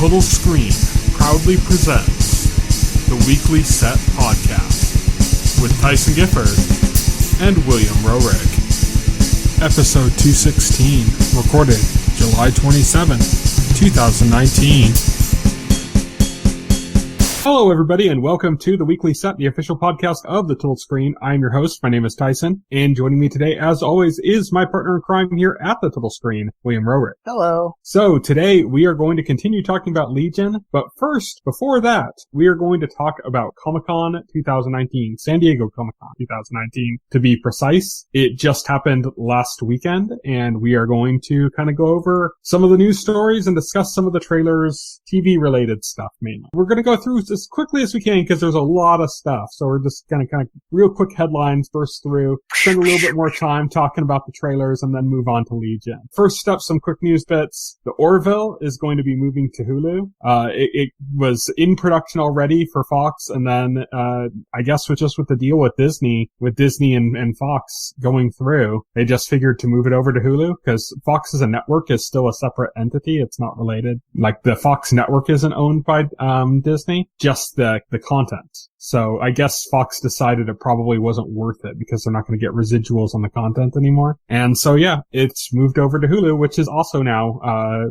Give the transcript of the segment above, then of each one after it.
Total Screen proudly presents the Weekly Set Podcast with Tyson Gifford and William Rohrig. Episode 216, recorded July 27, 2019. Hello, everybody, and welcome to the Weekly Set, the official podcast of the Total Screen. I'm your host. My name is Tyson, and joining me today, as always, is my partner in crime here at the Total Screen, William Rohrig. Hello. So today we are going to continue talking about Legion, but first, before that, we are going to talk about Comic-Con 2019, San Diego Comic-Con 2019, to be precise. It just happened last weekend, and we are going to kind of go over some of the news stories and discuss some of the trailers, TV-related stuff mainly. We're going to go through as quickly as we can because there's a lot of stuff. So we're just going to kind of real quick headlines burst through, spend a little bit more time talking about the trailers, and then move on to Legion. First up, some quick news bits. The Orville is going to be moving to Hulu. It was in production already for Fox, and then I guess with the deal with Disney and Fox going through, they just figured to move it over to Hulu because Fox as a network is still a separate entity. It's not related. Like the Fox network isn't owned by Disney. Just the content. So I guess Fox decided it probably wasn't worth it because they're not going to get residuals on the content anymore. And so yeah, it's moved over to Hulu, which is also now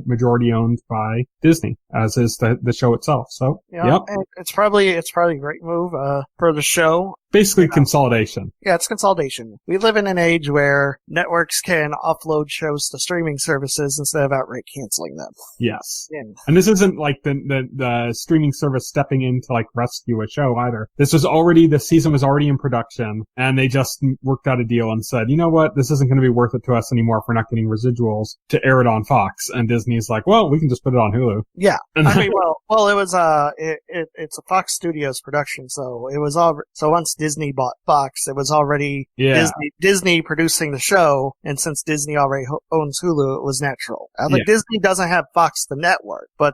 majority owned by Disney, as is the show itself. So yep. It's probably a great move for the show. Basically consolidation. Yeah, it's consolidation. We live in an age where networks can offload shows to streaming services instead of outright canceling them. Yes. And this isn't like the streaming service stepping in to like rescue a show either. The season was already in production, and they just worked out a deal and said, you know what, this isn't going to be worth it to us anymore if we're not getting residuals to air it on Fox. And Disney's like, well, we can just put it on Hulu. Yeah. I mean, well, it was, it's a Fox Studios production, so it was all, so once Disney bought Fox, it was already Disney producing the show, and since Disney already owns Hulu, it was natural. Disney doesn't have Fox the network, but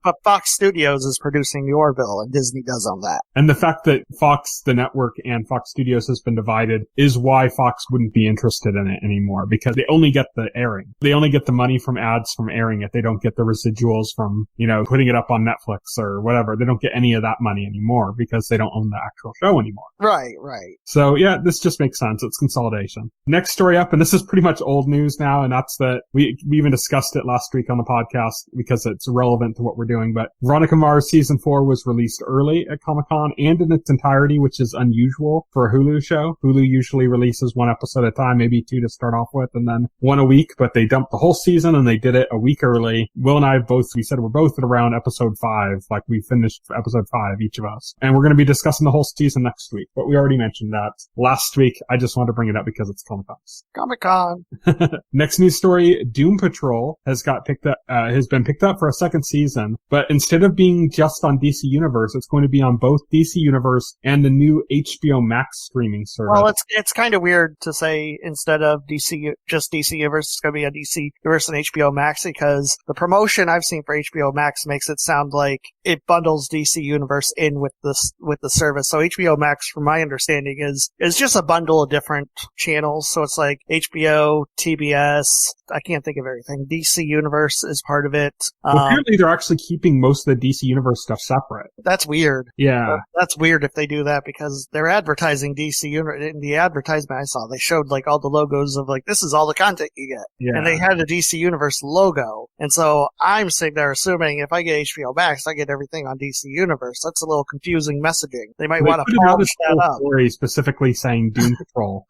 but Fox Studios is producing the Orville, and Disney does own that. And the fact that Fox the network and Fox Studios has been divided is why Fox wouldn't be interested in it anymore, because they only get the airing. They only get the money from ads from airing it. They don't get the residuals from, putting it up on Netflix or whatever. They don't get any of that money anymore because they don't own the actual show anymore. Right. So yeah, this just makes sense. It's consolidation. Next story up, and this is pretty much old news now, and that's that we even discussed it last week on the podcast because it's relevant to what we're doing, but Veronica Mars season 4 was released early at Comic-Con and in its entirety, which is unusual for a Hulu show. Hulu usually releases one episode at a time, maybe two to start off with, and then one a week, but they dumped the whole season and they did it a week early. Will and I we said we're both at around episode 5, like we finished episode 5, each of us. And we're going to be discussing the whole season next week, but we already mentioned that last week. I just wanted to bring it up because it's Comic-Con. Next news story, Doom Patrol has been picked up for a second season, but instead of being just on DC Universe, it's going to be on both DC Universe and the new HBO Max streaming service. Well, it's kind of weird to say instead of DC Universe, it's going to be on DC Universe and HBO Max, because the promotion I've seen for HBO Max makes it sound like it bundles DC Universe in with the service. So HBO Max, from my understanding, is just a bundle of different channels. So it's like HBO, TBS, I can't think of everything. DC Universe is part of it. Apparently they're actually keeping most of the DC Universe stuff separate. That's weird. Yeah. That's weird if they do that, because they're advertising DC Universe. In the advertisement I saw, they showed like all the logos of like, this is all the content you get. Yeah. And they had a DC Universe logo. And so I'm sitting there assuming if I get HBO Max, I get everything on DC Universe. That's a little confusing messaging. They might want to polish that up. Story specifically saying Doom Patrol,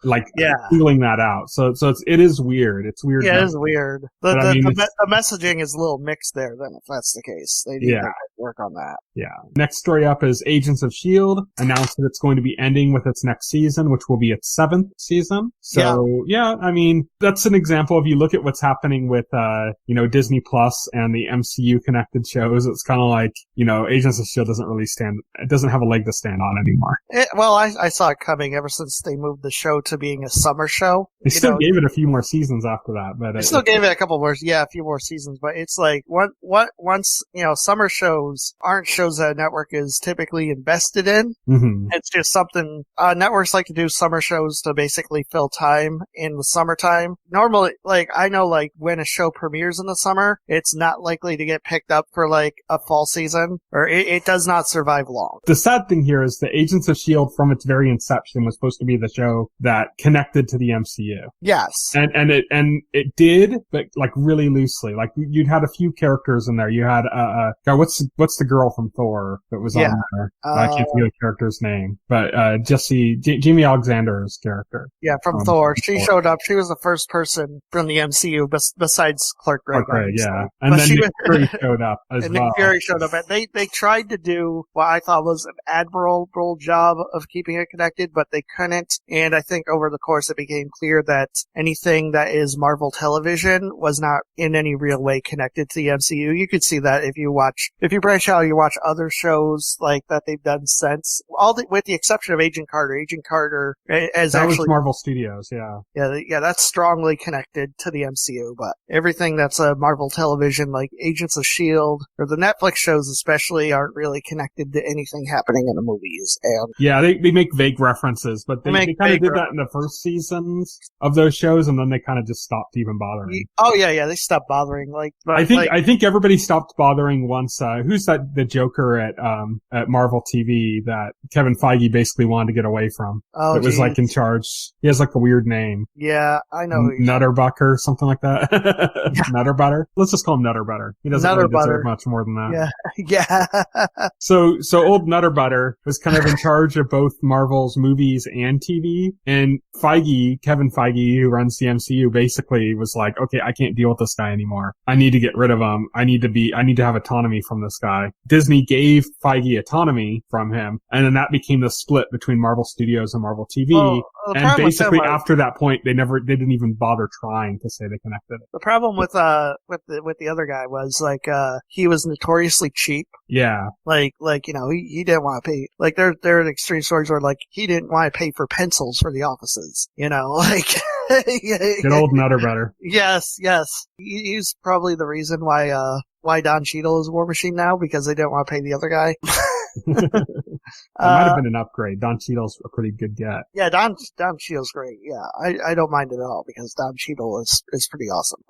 feeling that out. So it is weird. It's weird. Yeah, it is weird. The messaging is a little mixed there then, if that's the case. They need to work on that. Yeah. Next story up is Agents of S.H.I.E.L.D. announced that it's going to be ending with its next season, which will be its 7th season. So yeah, I mean, that's an example of, you look at what's happening with, Disney Plus and the MCU connected shows. It's kind of like, Agents of S.H.I.E.L.D. doesn't have a leg to stand on anymore. I saw it coming ever since they moved the show to being a summer show. They still gave it a few more seasons after that, but they still gave it a few more seasons, but it's like once, summer shows shows aren't shows that a network is typically invested in. Mm-hmm. It's just something networks like to do summer shows to basically fill time in the summertime. Normally, like, I know, like, when a show premieres in the summer, it's not likely to get picked up for, like, a fall season, or it does not survive long. The sad thing here is that Agents of S.H.I.E.L.D. from its very inception was supposed to be the show that connected to the MCU. Yes. And it did, but like really loosely. Like you'd had a few characters in there. You had God, what's the girl from Thor that was on there? I can't think of the character's name, but Jamie Alexander's character. Yeah, from Thor. She showed up. She was the first person from the MCU besides Clark Gregg. Yeah, and then Nick Fury showed up as well. Nick Fury showed up, and they tried to do what I thought was an admirable job of keeping it connected, but they couldn't. And I think over the course it became clear that anything that is Marvel Television was not in any real way connected to the MCU. You could see that if you branch out, you watch other shows like that they've done since, with the exception of Agent Carter. Agent Carter as that actually was Marvel Studios, yeah. Yeah, that's strongly connected to the MCU, but everything that's a Marvel Television, like Agents of S.H.I.E.L.D., or the Netflix shows especially, aren't really connected to anything happening in the movies. And yeah, they make vague references, but they kind of did that in the first seasons of those shows, and then they kind of just stopped even bothering. Oh yeah, they stopped bothering. I think everybody stopped bothering once. Who's the Joker at Marvel TV that Kevin Feige basically wanted to get away from? Oh, it was like in charge. He has like a weird name. Yeah, I know. Nutterbucker, something like that. Yeah. Nutterbutter. Let's just call him Nutterbutter. He doesn't really deserve much more than that. Yeah. So old Nutterbutter was kind of in charge of both Marvel's movies and TV, and Kevin Feige, who runs the MCU, basically was like, okay, I can't deal with this guy anymore. I need to get rid of him. I need to have autonomy from this guy. Disney gave Feige autonomy from him, and then that became the split between Marvel Studios and Marvel TV. And basically after that point, they didn't even bother trying to say they connected it. The problem with the other guy was he was notoriously cheap. Yeah. Like he didn't want to pay. Like there are extreme stories where like he didn't want to pay for pencils for the offices. Like good old Nutterbutter. Yes. He's probably the reason why Don Cheadle is War Machine now, because they didn't want to pay the other guy. It might have been an upgrade. Don Cheadle's a pretty good get. Yeah, Don Cheadle's great. Yeah, I don't mind it at all because Don Cheadle is pretty awesome.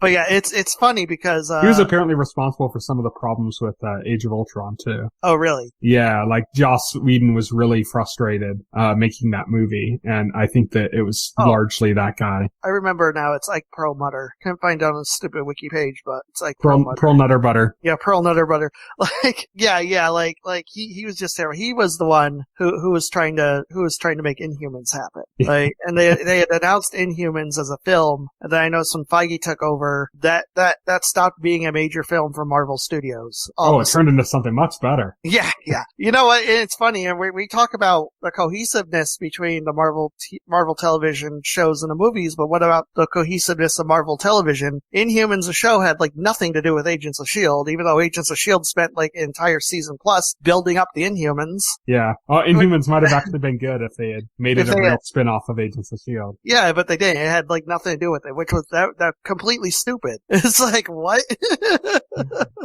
But yeah, it's funny because he was apparently responsible for some of the problems with Age of Ultron too. Oh, really? Yeah, like Joss Whedon was really frustrated making that movie, and I think that it was largely that guy. I remember now. It's like Pearl Mutter. Can't find it on a stupid wiki page, but it's like Pearl Nutter Butter. Yeah, Pearl Nutter Butter. Like, yeah, like he was just there. He was the one who was trying to make Inhumans happen. Like, and they had announced Inhumans as a film, and then I know when Feige took over, that stopped being a major film for Marvel Studios. It turned into something much better. Yeah. You know what? It's funny, and we talk about the cohesiveness between the Marvel television shows and the movies, but what about the cohesiveness of Marvel television? Inhumans, the show, had like nothing to do with Agents of S.H.I.E.L.D., even though Agents of S.H.I.E.L.D. spent like an entire season plus building up the Inhumans. Yeah. Inhumans might have actually been good if they had made it a real spin-off of Agents of S.H.I.E.L.D. Yeah, but they didn't. It had like nothing to do with it, which was that completely stupid. It's like, what?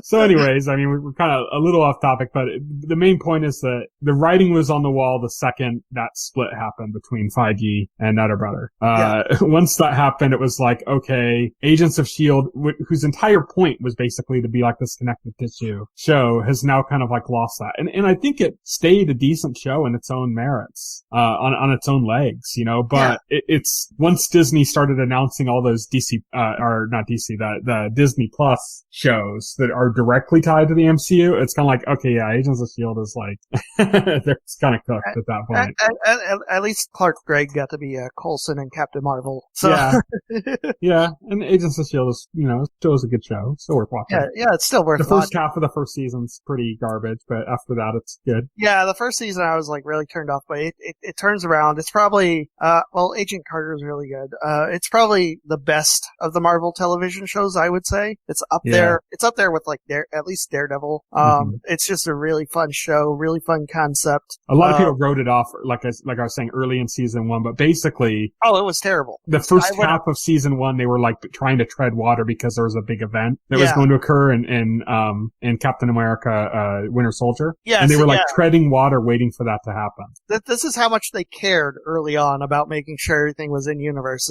So anyways, I mean, we're kind of a little off topic, but the main point is that the writing was on the wall the second that split happened between Feige and Nutterbutter. Once that happened, it was like, okay, Agents of S.H.I.E.L.D., whose entire point was basically to be like this connective tissue show, has now kind of like lost that. And I think it stayed a decent show in its own merits, on its own legs, but it's once Disney started announcing all those the Disney Plus shows that are directly tied to the MCU, it's kind of like, okay, yeah, Agents of S.H.I.E.L.D. is like, it's kind of cooked at that point. At least Clark Gregg got to be Coulson and Captain Marvel. So. Yeah, and Agents of S.H.I.E.L.D. is, still is a good show. Still worth watching. Yeah, it's still worth watching. The first half of the first season's pretty garbage, but after that, it's good. Yeah, the first season I was like really turned off, but it turns around. It's probably, Agent Carter is really good. It's probably the best of the Marvel television shows, I would say. It's up there. It's up there with like at least Daredevil. It's just a really fun show, really fun concept. A lot of people wrote it off, like I was saying, early in season 1, but basically. Oh, it was terrible. The first half of season 1, they were like trying to tread water because there was a big event that was going to occur in Captain America, Winter Soldier. Yeah. And they were like treading water waiting for that to happen. This is how much they cared early on about making sure everything was in universe,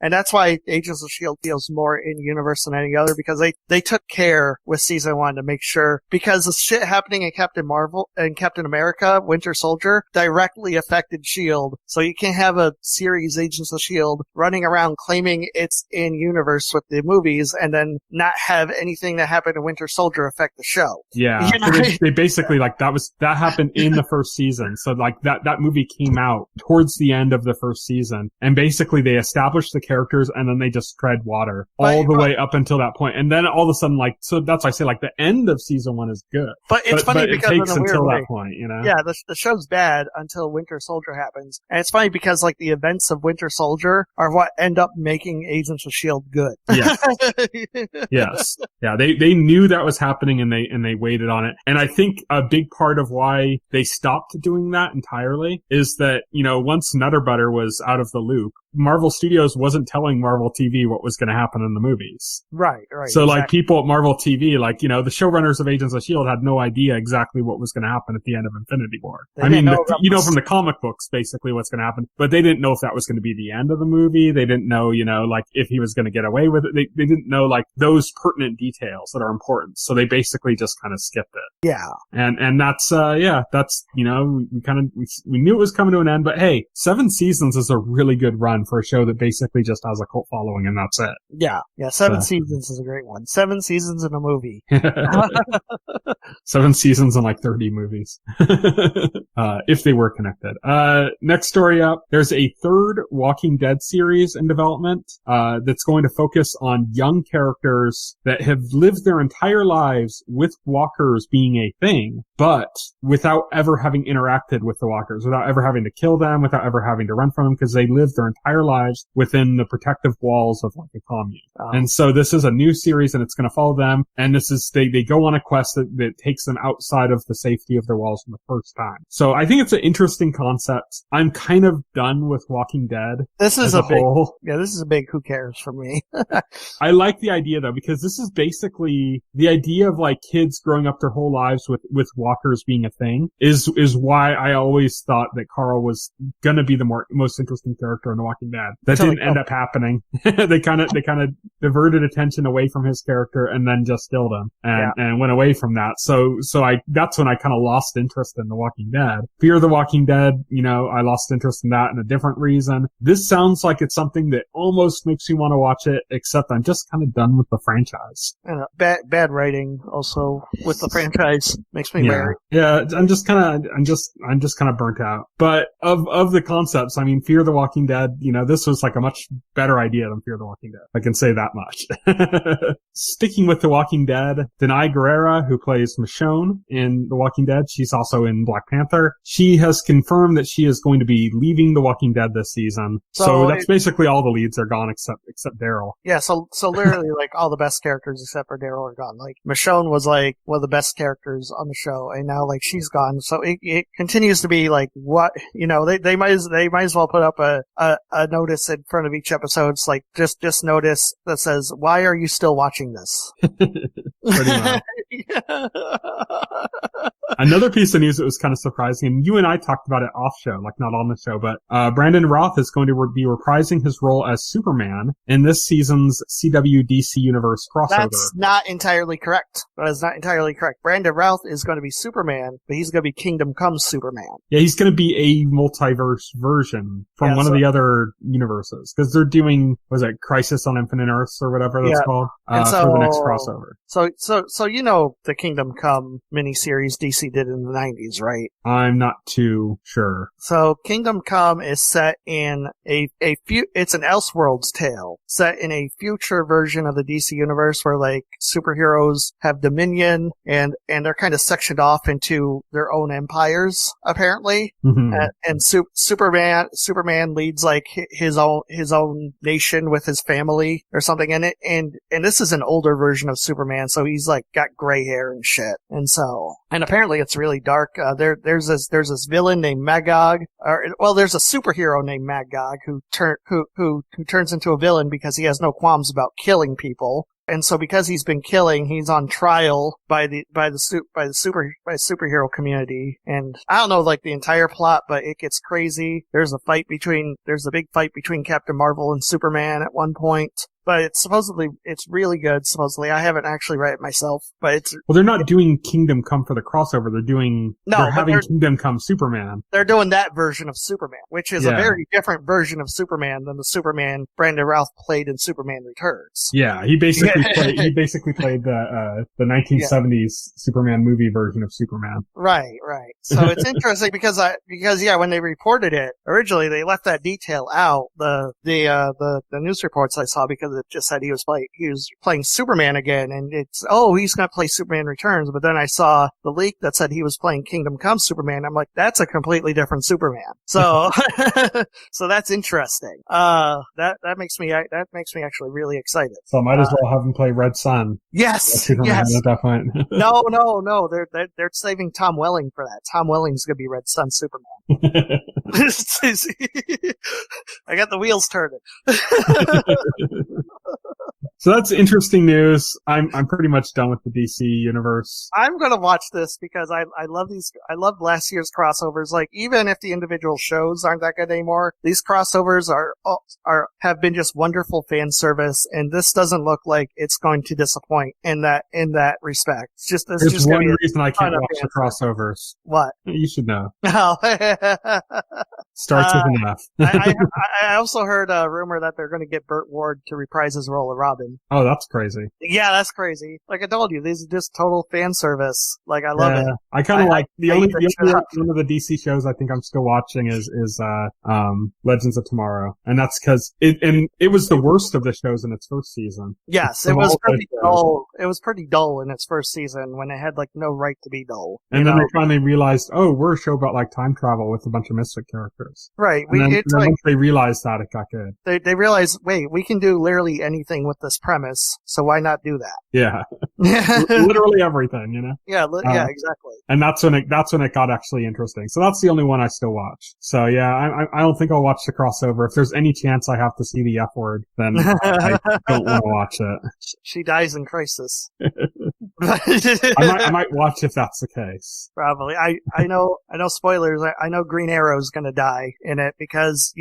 and that's why Agents of S.H.I.E.L.D. feels more in universe than any other, because they took care with season 1 to make sure, because the shit happening in Captain Marvel and Captain America, Winter Soldier, directly affected S.H.I.E.L.D. So you can't have a series, Agents of S.H.I.E.L.D., running around claiming it's in universe with the movies and then not have anything that happened in Winter Soldier affect the show. Yeah. You know? So they basically, like, that happened in the first season. So like that movie came out towards the end of the first season, and basically they established the characters and then they just tread water all the way up until that point. And then all of a sudden, like, so that's why I say, like, the end of season 1 is good. But it's funny because it takes in a weird until way. That point, you know? Yeah, the show's bad until Winter Soldier happens. And it's funny because, like, the events of Winter Soldier are what end up making Agents of S.H.I.E.L.D. good. Yes. Yes. Yeah, they knew that was happening and they waited on it. And I think a big part of why they stopped doing that entirely is that, you know, once Nutter Butter was out of the loop, Marvel Studios wasn't telling Marvel TV what was going to happen in the movies. Right. So, exactly. like, people at Marvel TV, like, you know, the showrunners of Agents of S.H.I.E.L.D. had no idea exactly what was going to happen at the end of Infinity War. I mean, you know from the comic books, basically, what's going to happen, but they didn't know if that was going to be the end of the movie. They didn't know, you know, like, if he was going to get away with it. They didn't know, like, those pertinent details that are important. So they basically just kind of skipped it. Yeah. And that's, you know, we knew it was coming to an end, but hey, 7 seasons is a really good run for a show that basically just has a cult following, and that's it. Yeah, 7 seasons is a great one. 7 seasons in a movie. 7 seasons and like 30 movies. If they were connected. Next story up, there's a 3rd Walking Dead series in development, that's going to focus on young characters that have lived their entire lives with walkers being a thing, but without ever having interacted with the walkers, without ever having to kill them, without ever having to run from them, because they lived their entire lives within the protective walls of like a commune. And so this is a new series and it's going to follow them. And this is, they go on a quest that takes them outside of the safety of their walls for the first time. So I think it's an interesting concept. I'm kind of done with Walking Dead. This is a big who cares for me. I like the idea though, because this is basically the idea of like kids growing up their whole lives with walkers being a thing is why I always thought that Carl was going to be the most interesting character in The Walking Dead. That didn't end up happening. They kind of diverted attention away from his character and then just killed him and went away from that. So that's when I kind of lost interest in The Walking Dead. Fear the Walking Dead, you know, I lost interest in that in a different reason. This sounds like it's something that almost makes me want to watch it, except I'm just kind of done with the franchise. And bad writing also with the franchise makes me wary. Yeah, I'm just kind of burnt out. But of the concepts, I mean, Fear the Walking Dead, you know, this was like a much better idea than Fear the Walking Dead. I can say that much. Sticking with The Walking Dead, Denai Guerrera, who plays Michonne in The Walking Dead, she's also in Black Panther. She has confirmed that she is going to be leaving The Walking Dead this season. So that's basically all the leads are gone except Daryl. Yeah, so literally like all the best characters except for Daryl are gone. Like Michonne was like one of the best characters on the show, and now like she's gone. So it continues to be like what, you know, they might as well put up a notice in front of each episode. It's like just notice that says, "Why are you still watching this?" Pretty much. Another piece of news that was kind of surprising, and you and I talked about it off show, like not on the show, but Brandon Routh is going to be reprising his role as Superman in this season's CW DC Universe crossover. That's not entirely correct. That is not entirely correct. Brandon Routh is going to be Superman, but he's going to be Kingdom Come Superman. Yeah, he's going to be a multiverse version from one of the other universes, because they're doing, was it Crisis on Infinite Earths or whatever that's called, for the next crossover. So you know the Kingdom Come miniseries DC DC did in the 90s, right? I'm not too sure. So Kingdom Come is set in it's an Elseworlds tale, set in a future version of the DC universe where like superheroes have dominion and they're kind of sectioned off into their own empires, apparently. Mm-hmm. And Superman leads like his own nation with his family or something in it. And this is an older version of Superman, so he's like got gray hair and shit. And apparently it's really dark. There's this villain named Magog, there's a superhero named Magog who turns into a villain because he has no qualms about killing people. And so because he's been killing, he's on trial by the superhero community. And I don't know like the entire plot, but it gets crazy. There's a big fight between Captain Marvel and Superman at one point. But it's really good, supposedly. I haven't actually read it myself, but Well, they're not doing Kingdom Come for the crossover. They're having Kingdom Come Superman. They're doing that version of Superman, which is a very different version of Superman than the Superman Brandon Routh played in Superman Returns. Yeah, he basically played the 1970s Superman movie version of Superman. Right. So it's interesting because when they reported it, originally they left that detail out, the news reports I saw, because it just said he was playing Superman again, and it's, he's going to play Superman Returns, but then I saw the leak that said he was playing Kingdom Come Superman. I'm like, that's a completely different Superman. So, so that's interesting. That makes me actually really excited. So I might as well have him play Red Sun. Yes. At that point. No. They're saving Tom Welling for that. Tom Welling's going to be Red Sun Superman. I got the wheels turning. So that's interesting news. I'm pretty much done with the DC universe. I'm gonna watch this because I love last year's crossovers. Like, even if the individual shows aren't that good anymore, these crossovers have been just wonderful fan service, and this doesn't look like it's going to disappoint in that respect. There's one reason I can't watch the crossovers. What? You should know. Oh. Starts with an F. I also heard a rumor that they're going to get Burt Ward to reprise his role of Robin. Oh, that's crazy. Yeah, that's crazy. Like I told you, this is just total fan service. Like, I love it. I kind of like the only one of the DC shows I think I'm still watching is Legends of Tomorrow, and that's because it was the worst of the shows in its first season. Yes, it was pretty dull. It was pretty dull in its first season when it had like no right to be dull. And then they finally realized, we're a show about like time travel with a bunch of misfit characters. Right. And then once they realized that, it got good. They realized, wait, we can do literally anything with this premise, so why not do that? Yeah. Literally everything, you know? Yeah, exactly. And that's when it got actually interesting. So that's the only one I still watch. So yeah, I don't think I'll watch the crossover. If there's any chance I have to see the F word, then I don't want to watch it. She dies in Crisis. I might watch if that's the case. Probably. I know spoilers. I know Green Arrow's gonna die in it because,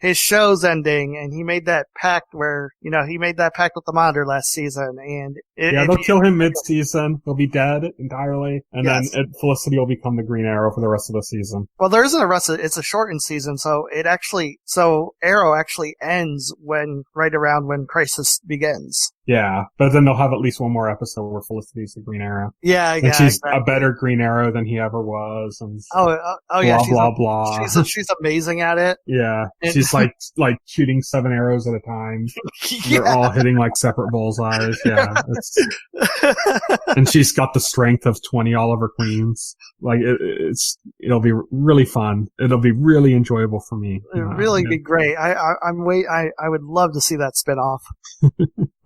his show's ending and he made that pact with the Monitor last season, and they'll kill him mid-season. He'll be dead entirely, and then Felicity will become the Green Arrow for the rest of the season. Well, there isn't it's a shortened season, so Arrow actually ends right around when Crisis begins. Yeah, but then they'll have at least one more episode where Felicity's the Green Arrow. Yeah, and she's a better Green Arrow than he ever was. And blah. She's amazing at it. Yeah, she's like shooting 7 arrows at a time. They're all hitting like separate bullseyes. Yeah, and she's got the strength of 20 Oliver Queens. Like it'll be really fun. It'll be really enjoyable for me. It'll really be great. I would love to see that spinoff.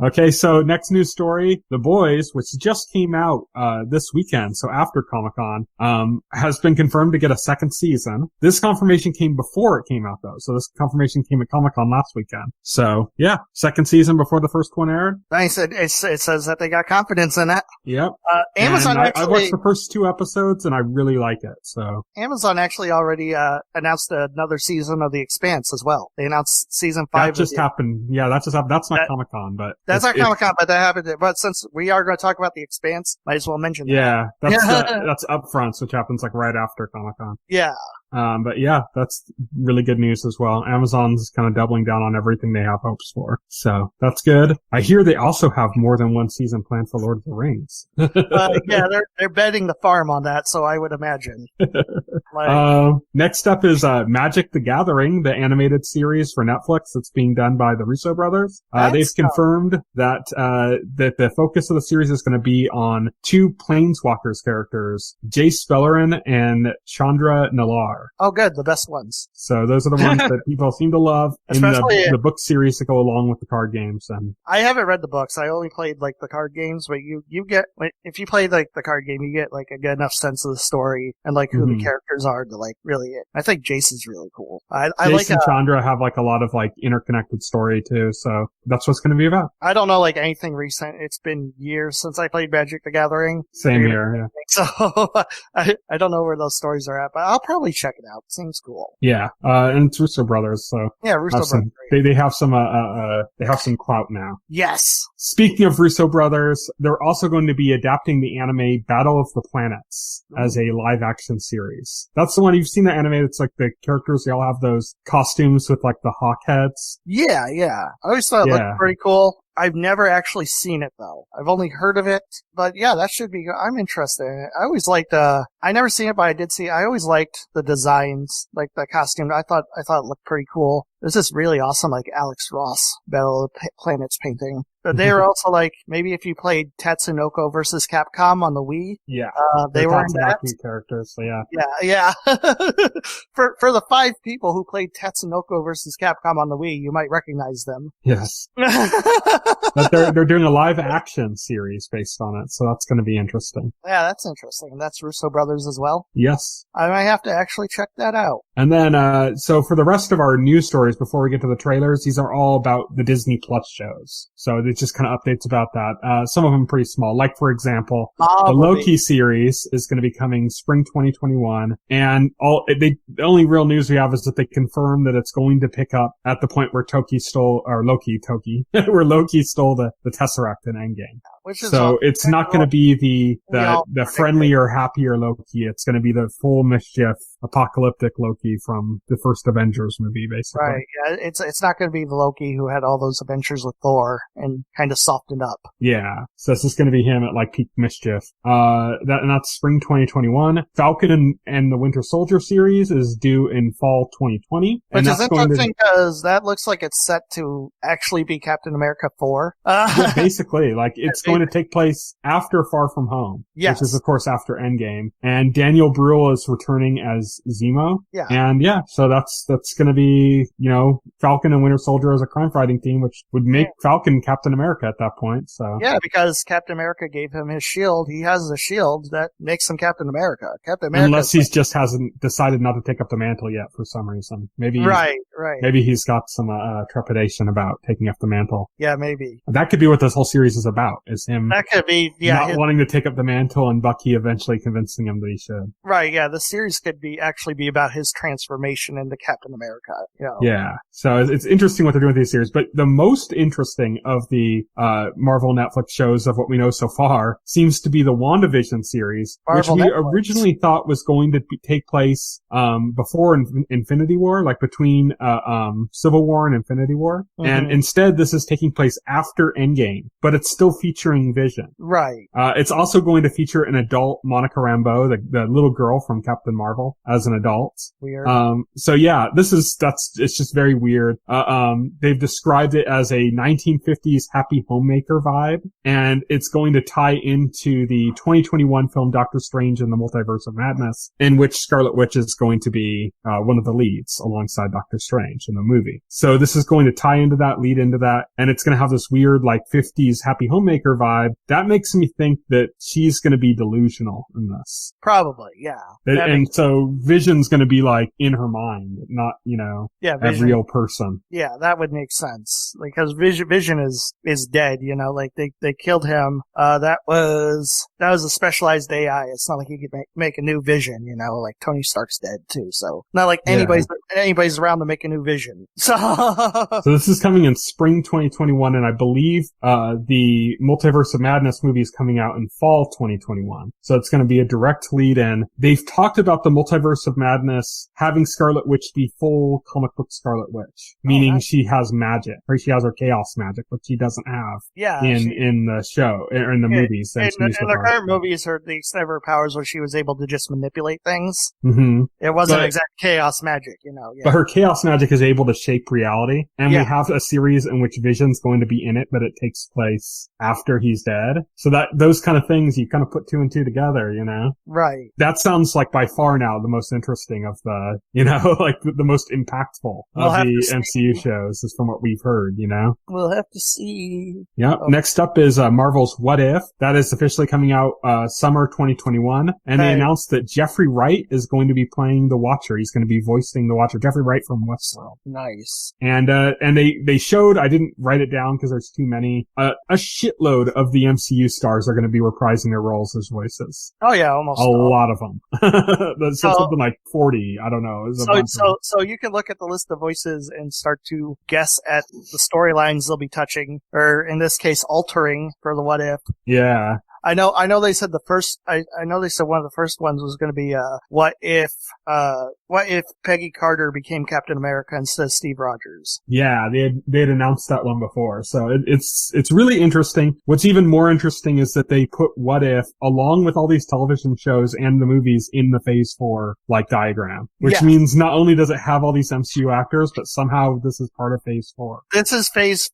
Okay, so next news story, The Boys, which just came out this weekend, so after Comic-Con, has been confirmed to get a second season. This confirmation came before it came out, though, so this confirmation came at Comic-Con last weekend. So, yeah, second season before the first one aired. Nice. It says that they got confidence in it. Yep. Amazon I watched the first 2 episodes, and I really like it, so. Amazon actually already announced another season of The Expanse as well. They announced season 5. That just happened. Yeah, that just happened. That's not Comic-Con, but. That's our Comic-Con, but that happened. But since we are going to talk about The Expanse, might as well mention that. Yeah, that's Upfronts, which happens like right after Comic-Con. Yeah. But yeah, that's really good news as well. Amazon's kind of doubling down on everything they have hopes for. So that's good. I hear they also have more than one season planned for Lord of the Rings. Yeah, they're betting the farm on that, so I would imagine. Next up is Magic the Gathering, the animated series for Netflix that's being done by the Russo brothers. They've confirmed that the focus of the series is going to be on two Planeswalkers characters, Jace Beleren and Chandra Nalaar. Oh, good. The best ones. So those are the ones that people seem to love Especially in the book series that go along with the card games. And I haven't read the books. I only played like the card games, but you get, if you play like the card game, you get like a good enough sense of the story and like who the characters are to like really, I think Jason's really cool. I Jace like and Chandra have like a lot of like interconnected story too. So that's what it's going to be about. I don't know like anything recent. It's been years since I played Magic the Gathering. Same here. Yeah. So I don't know where those stories are at, but I'll probably check it out. It seems cool. Yeah. And it's Russo brothers. So yeah, Russo brothers. They have some clout now. Yes. Speaking of Russo brothers, they're also going to be adapting the anime Battle of the Planets as a live action series. That's the one you've seen the anime. It's like the characters, they all have those costumes with like the hawk heads. Yeah. I always thought it looked pretty cool. I've never actually seen it though. I've only heard of it, but yeah, that should be, I'm interested in it. I always liked, I never seen it, but I did see, I always liked the designs, like the costume. I thought it looked pretty cool. There's this really awesome, like Alex Ross Battle of the Planets painting. But they were also like, maybe if you played Tatsunoko versus Capcom on the Wii. Yeah. They were in that. Characters, so yeah. Yeah. For the 5 people who played Tatsunoko versus Capcom on the Wii, you might recognize them. Yes. But they're doing a live action series based on it, so that's going to be interesting. Yeah, that's interesting. And that's Russo brothers as well? Yes. I might have to actually check that out. And then, so for the rest of our news stories, before we get to the trailers, these are all about the Disney Plus shows. So it's just kind of updates about that. Some of them pretty small. Like, for example, the Loki series is going to be coming spring 2021. And the only real news we have is that they confirm that it's going to pick up at the point where Loki stole the Tesseract in Endgame. So it's not going to be the friendlier, happier Loki. It's going to be the full mischief, apocalyptic Loki from the first Avengers movie, basically. Right. Yeah. It's not going to be the Loki who had all those adventures with Thor and kind of softened up. Yeah. So it's just going to be him at like peak mischief. That's spring 2021. Falcon and the Winter Soldier series is due in fall 2020. Which is interesting because that looks like it's set to actually be Captain America 4. Yeah, basically, like it's going to take place after Far From Home, yes. Which is of course after Endgame, and Daniel Bruhl is returning as Zemo. Yeah, and yeah, so that's going to be Falcon and Winter Soldier as a crime fighting team, which would make Falcon Captain America at that point. So yeah, because Captain America gave him his shield. He has a shield that makes him Captain America. Unless he's just hasn't decided not to take up the mantle yet for some reason. Maybe right. Maybe he's got some trepidation about taking up the mantle. Yeah, maybe that could be what this whole series is about. Is him that could be not wanting to take up the mantle and Bucky eventually convincing him that he should. Right. Yeah, the series could actually be about his transformation into Captain America. Yeah. So it's interesting what they're doing with these series, but the most interesting of the Marvel Netflix shows of what we know so far seems to be the WandaVision series, which we originally thought was going to take place before Infinity War, like between Civil War and Infinity War, and instead this is taking place after Endgame, but it's still featuring Vision. Right. It's also going to feature an adult Monica Rambeau, the little girl from Captain Marvel, as an adult. Weird. So yeah, it's just very weird. They've described it as a 1950s happy homemaker vibe, and it's going to tie into the 2021 film Doctor Strange and the Multiverse of Madness, in which Scarlet Witch is going to be one of the leads alongside Doctor Strange in the movie. So this is going to tie into that, lead into that, and it's going to have this weird like 50s happy homemaker vibe. That makes me think that she's going to be delusional in this. Probably, yeah. And so Vision's going to be like in her mind, not, a real person. Yeah, that would make sense. Like, cause Vision is dead, like they killed him. That was a specialized AI. It's not like you could make a new Vision, like Tony Stark's dead too. So not like anybody's around to make a new Vision. So this is coming in spring 2021, and I believe the Multiverse of Madness movie is coming out in fall 2021. So it's going to be a direct lead in. They've talked about the Multiverse of Madness having Scarlet Witch be full comic book Scarlet Witch, meaning she has magic, or she has her chaos magic, which she doesn't have in the show, or in the movies. In the current movies, the extent of her powers was she was able to just manipulate things. Mm-hmm. It wasn't exact chaos magic, But her chaos magic is able to shape reality, and we have a series in which Vision's going to be in it, but it takes place after he's dead. So that those kind of things, you kind of put two and two together, Right. That sounds like by far now the most interesting of the, like the most impactful of the MCU shows is from what we've heard, We'll have to see. Yeah. Oh. Next up is Marvel's What If. That is officially coming out summer 2021. And they announced that Jeffrey Wright is going to be playing the Watcher. He's going to be voicing the Watcher. Jeffrey Wright from Westworld. Nice. And they showed, I didn't write it down because there's too many, a shitload of the MCU stars are going to be reprising their roles as voices. Oh yeah, almost a lot of them. There's something like 40. I don't know. So you can look at the list of voices and start to guess at the storylines they'll be touching, or in this case, altering for the What If. Yeah. I know they said I know they said one of the first ones was going to be, what if Peggy Carter became Captain America instead of Steve Rogers? Yeah, they had announced that one before. So it's really interesting. What's even more interesting is that they put What If along with all these television shows and the movies in the Phase 4, diagram, which means not only does it have all these MCU actors, but somehow this is part of Phase 4. This is Phase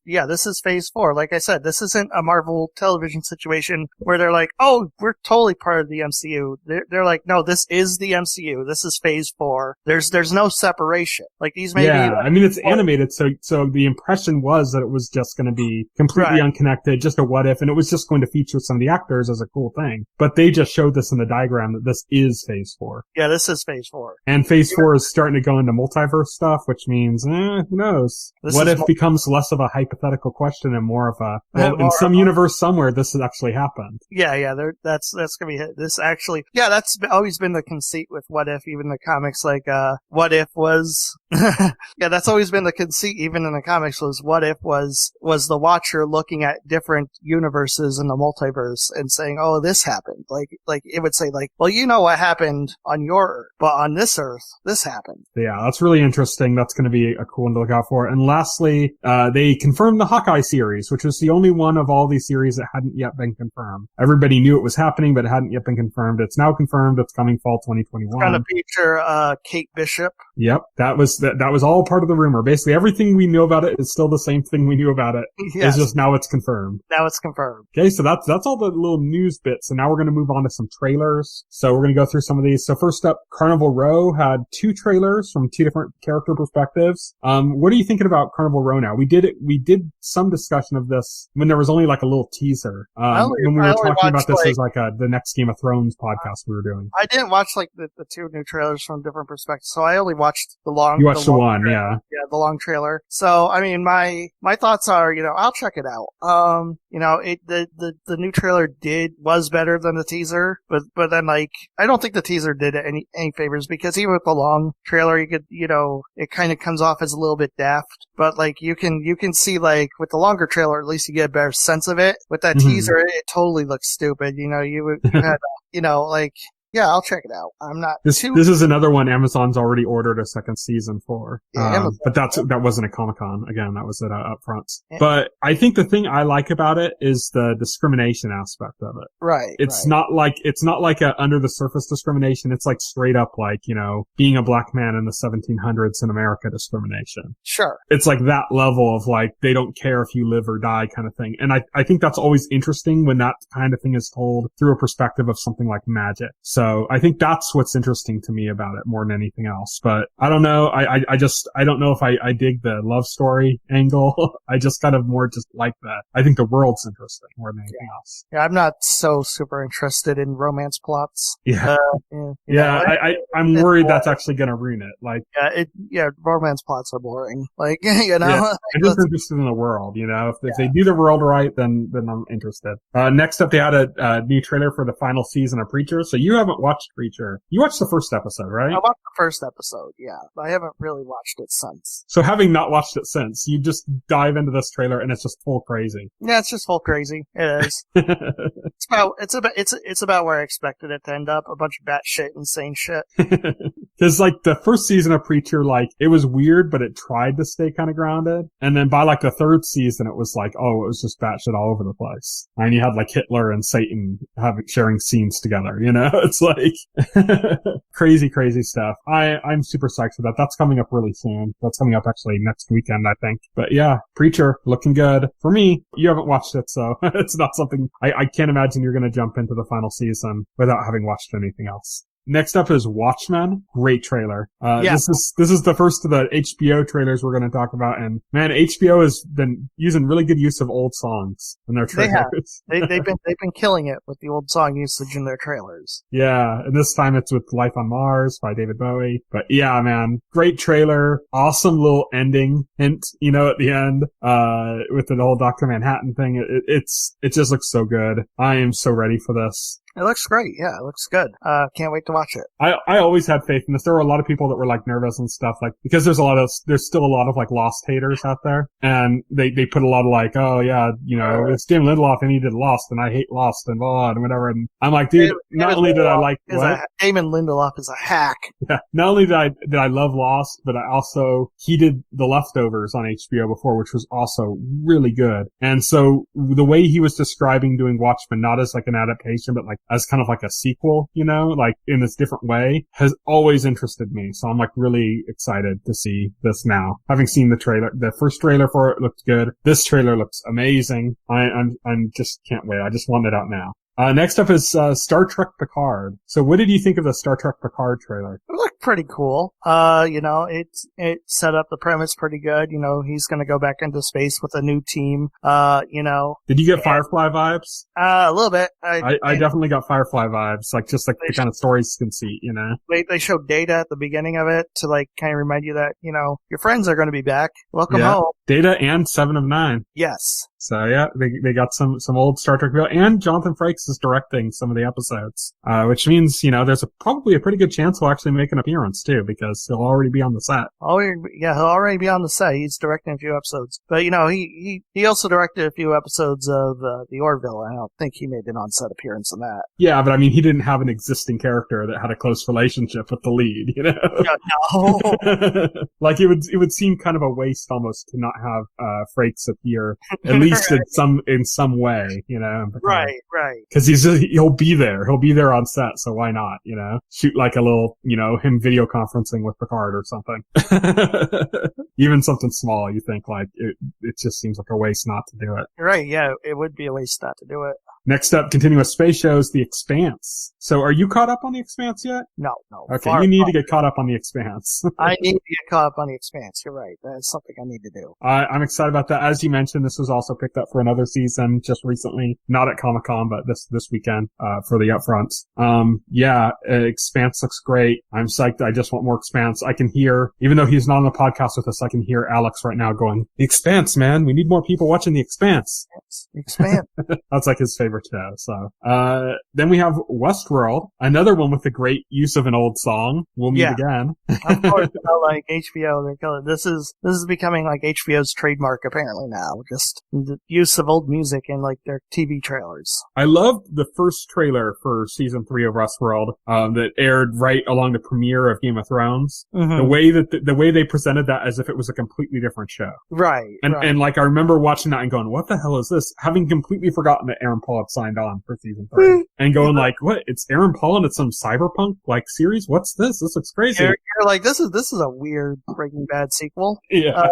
4. Like I said, this isn't a Marvel television situation where they're like, oh, we're totally part of the MCU. They're like, no, this is the MCU. This is Phase 4. There's no separation. Like these may be. I mean, it's animated, so the impression was that it was just going to be completely unconnected, just a what if, and it was just going to feature some of the actors as a cool thing. But they just showed this in the diagram that this is Phase 4. Yeah, this is Phase 4. And Phase 4 is starting to go into multiverse stuff, which means, who knows? What if becomes less of a hypothetical question and more of a, in some universe somewhere, this has actually happened. Yeah, that's gonna be this actually. Yeah, that's always been the conceit with What If, even in the comics. Like, What If was, that's always been the conceit, even in the comics. Was What If was the Watcher looking at different universes in the multiverse and saying, "Oh, this happened." Like it would say, "Well, you know what happened on your Earth, but on this Earth, this happened." Yeah, that's really interesting. That's going to be a cool one to look out for. And lastly, they confirmed the Hawkeye series, which was the only one of all these series that hadn't yet been confirmed. Everybody knew it was happening, but it hadn't yet been confirmed. It's now confirmed. It's coming fall 2021. It's going to feature Kate Bishop. Yep, that was all part of the rumor. Basically, everything we knew about it is still the same thing we knew about it. Yes. It's just now it's confirmed. Now it's confirmed. Okay, so that's all the little news bits. And now we're going to move on to some trailers. So we're going to go through some of these. So first up, Carnival Row had 2 trailers from 2 different character perspectives. What are you thinking about Carnival Row now? We did some discussion of this when there was only a little teaser. When we were talking about this as the next Game of Thrones podcast we were doing. I didn't watch the 2 new trailers from different perspectives, so I only watched the long. You watched the one, trailer. Yeah, the long trailer. So I mean, my thoughts are, I'll check it out. The new trailer was better than the teaser, but then I don't think the teaser did any favors, because even with the long trailer, you could, it kind of comes off as a little bit daft. But you can see with the longer trailer, at least you get a better sense of it. With that teaser, it totally looks stupid. You had, yeah, I'll check it out. I'm not This is another one Amazon's already ordered a second season for. Yeah, but that wasn't a Comic-Con. Again, that was at Upfronts. Yeah. But I think the thing I like about it is the discrimination aspect of it. Right. It's not like a under the surface discrimination. It's straight up being a black man in the 1700s in America discrimination. Sure. It's that level of they don't care if you live or die kind of thing. And I think that's always interesting when that kind of thing is told through a perspective of something like magic. So I think that's what's interesting to me about it more than anything else. But I don't know. I don't know if I dig the love story angle. I just kind of more just like that. I think the world's interesting more than anything else. Yeah, I'm not so super interested in romance plots. Yeah. I'm worried that's actually going to ruin it. Like, romance plots are boring. Like, you know, I'm just interested in the world, you know, if they do the world right, then I'm interested. Next up, they had a new trailer for the final season of Preacher. So you haven't watched Preacher. You watched the first episode, right? I watched the first episode, yeah. But I haven't really watched it since. So having not watched it since, you just dive into this trailer and it's just full crazy. Yeah, it's just full crazy. It is. It's about where I expected it to end up. A bunch of batshit insane shit. Because like the first season of Preacher, like it was weird, but it tried to stay kind of grounded. And then by like the third season, it was like, oh, it was just batshit all over the place. And you had like Hitler and Satan sharing scenes together, you know? It's like crazy stuff. I'm super psyched for that. That's coming up really soon. That's coming up actually next weekend, I think. But yeah, Preacher looking good. For me, you haven't watched it, so it's not something I can't imagine you're going to jump into the final season without having watched anything else. Next up is Watchmen. Great trailer. This is the first of the HBO trailers we're going to talk about. And man, HBO has been using really good use of old songs in their trailers. They've been killing it with the old song usage in their trailers. Yeah. And this time it's with Life on Mars by David Bowie. But yeah, man, great trailer. Awesome little ending hint, you know, at the end, with the whole Dr. Manhattan thing. It just looks so good. I am so ready for this. It looks great. Yeah, it looks good. Can't wait to watch it. I always had faith in this. There were a lot of people that were like nervous and stuff, like, because there's still a lot of like Lost haters out there. And they put a lot of like, oh yeah, you know, it's Damon Lindelof and he did Lost and I hate Lost and blah, and whatever. And I'm like, dude, not only did I like, Damon Lindelof is a hack. Yeah. Not only did I love Lost, but he did The Leftovers on HBO before, which was also really good. And so the way he was describing doing Watchmen, not as like an adaptation, but like as kind of like a sequel, you know, like in this different way, has always interested me. So I'm like really excited to see this now. Having seen the trailer, the first trailer for it looked good. This trailer looks amazing. I'm just can't wait. I just want it out now. Next up is Star Trek Picard. So what did you think of the Star Trek Picard trailer? It looked pretty cool. You know, it set up the premise pretty good. You know, he's gonna go back into space with a new team. You know. Did you get Firefly vibes? A little bit. I definitely got Firefly vibes, like just like the kind of stories conceit, you know. They showed Data at the beginning of it to like kind of remind you that, you know, your friends are gonna be back. Welcome home. Data and 7 of 9. Yes. So yeah, they got some old Star Trek people, and Jonathan Frakes is directing some of the episodes, which means, you know, there's probably a pretty good chance he'll actually make an appearance too, because he'll already be on the set. Oh yeah, he'll already be on the set. He's directing a few episodes, but you know, he also directed a few episodes of the Orville. I don't think he made an on-set appearance in that. Yeah, but I mean, he didn't have an existing character that had a close relationship with the lead, you know. No. Like it would seem kind of a waste almost to not have Frakes appear at least in some way, you know. Right. Because he'll be there on set, so why not, you know? Shoot like a little, you know, him video conferencing with Picard or something. Even something small, you think like it just seems like a waste not to do it. Right, yeah, it would be a waste not to do it. Next up, continuous space shows, The Expanse. So are you caught up on The Expanse yet? No. Okay, you need to get caught up on The Expanse. I need to get caught up on The Expanse. You're right. That's something I need to do. I'm excited about that. As you mentioned, this was also picked up for another season just recently. Not at Comic-Con, but this weekend, for the upfronts. Expanse looks great. I'm psyched. I just want more Expanse. I can hear, even though he's not on the podcast with us, I can hear Alex right now going, The Expanse, man. We need more people watching The Expanse. Expanse. That's like his favorite show. So, then we have Westworld, another one with a great use of an old song. We'll meet again. Of course, like HBO, they're killing. This is becoming like HBO's trademark apparently now. Just the use of old music in like their TV trailers. I loved the first trailer for season 3 of Westworld, that aired right along the premiere of Game of Thrones. Mm-hmm. The way they presented that as if it was a completely different show. Right. And like I remember watching that and going, what the hell is this? this having completely forgotten that Aaron Paul had signed on for season 3 and going like, what? It's Aaron Paul and it's some cyberpunk like series? What's this? This looks crazy. You're like, this is a weird Breaking Bad sequel. Yeah.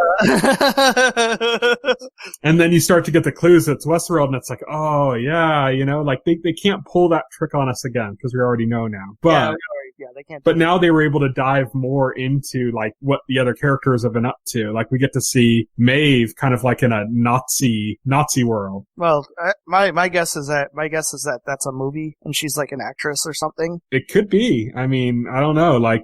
And then you start to get the clues that it's Westworld and it's like, oh yeah, you know, like they can't pull that trick on us again because we already know now. But yeah, they can't. But now they were able to dive more into like what the other characters have been up to. Like we get to see Maeve kind of like in a Nazi world. Well, my guess is that that's a movie and she's like an actress or something. It could be. I mean, I don't know. Like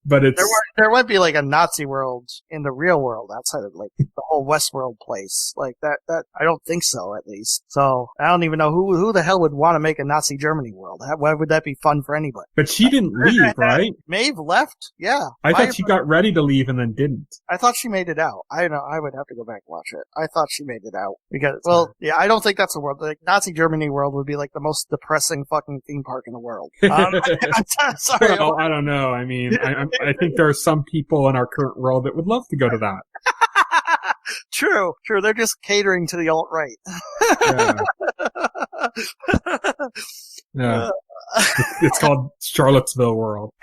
there would be like a Nazi world in the real world outside of like the whole Westworld place. Like that I don't think so, at least. So I don't even know who the hell would want to make a Nazi Germany world. Why would that be fun for anybody? But she didn't leave, right? Maeve left? Yeah. I thought she got ready to leave and then didn't. I thought she made it out. I don't know. I would have to go back and watch it. I thought she made it out. Because, well, yeah, I don't think that's a world. Like, Nazi Germany world would be like the most depressing fucking theme park in the world. I'm sorry. Well, I don't know. I mean, I think there are some people in our current world that would love to go to that. True. They're just catering to the alt-right. Yeah. It's called Charlottesville World.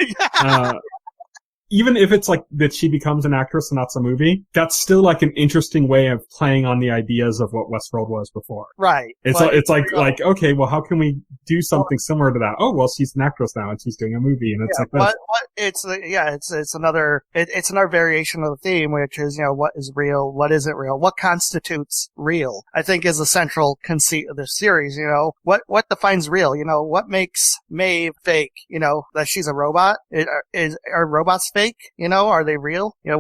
Even if it's like that she becomes an actress and that's a movie, that's still like an interesting way of playing on the ideas of what Westworld was before. Right. It's like, okay, well, how can we do something similar to that? Oh, well, she's an actress now and she's doing a movie and it's like this. It's another variation of the theme, which is, you know, what is real, what isn't real, what constitutes real, I think is the central conceit of the series, you know, what defines real, you know, what makes Maeve fake, you know, that she's a robot? Are robots fake? You know, are they real? You know,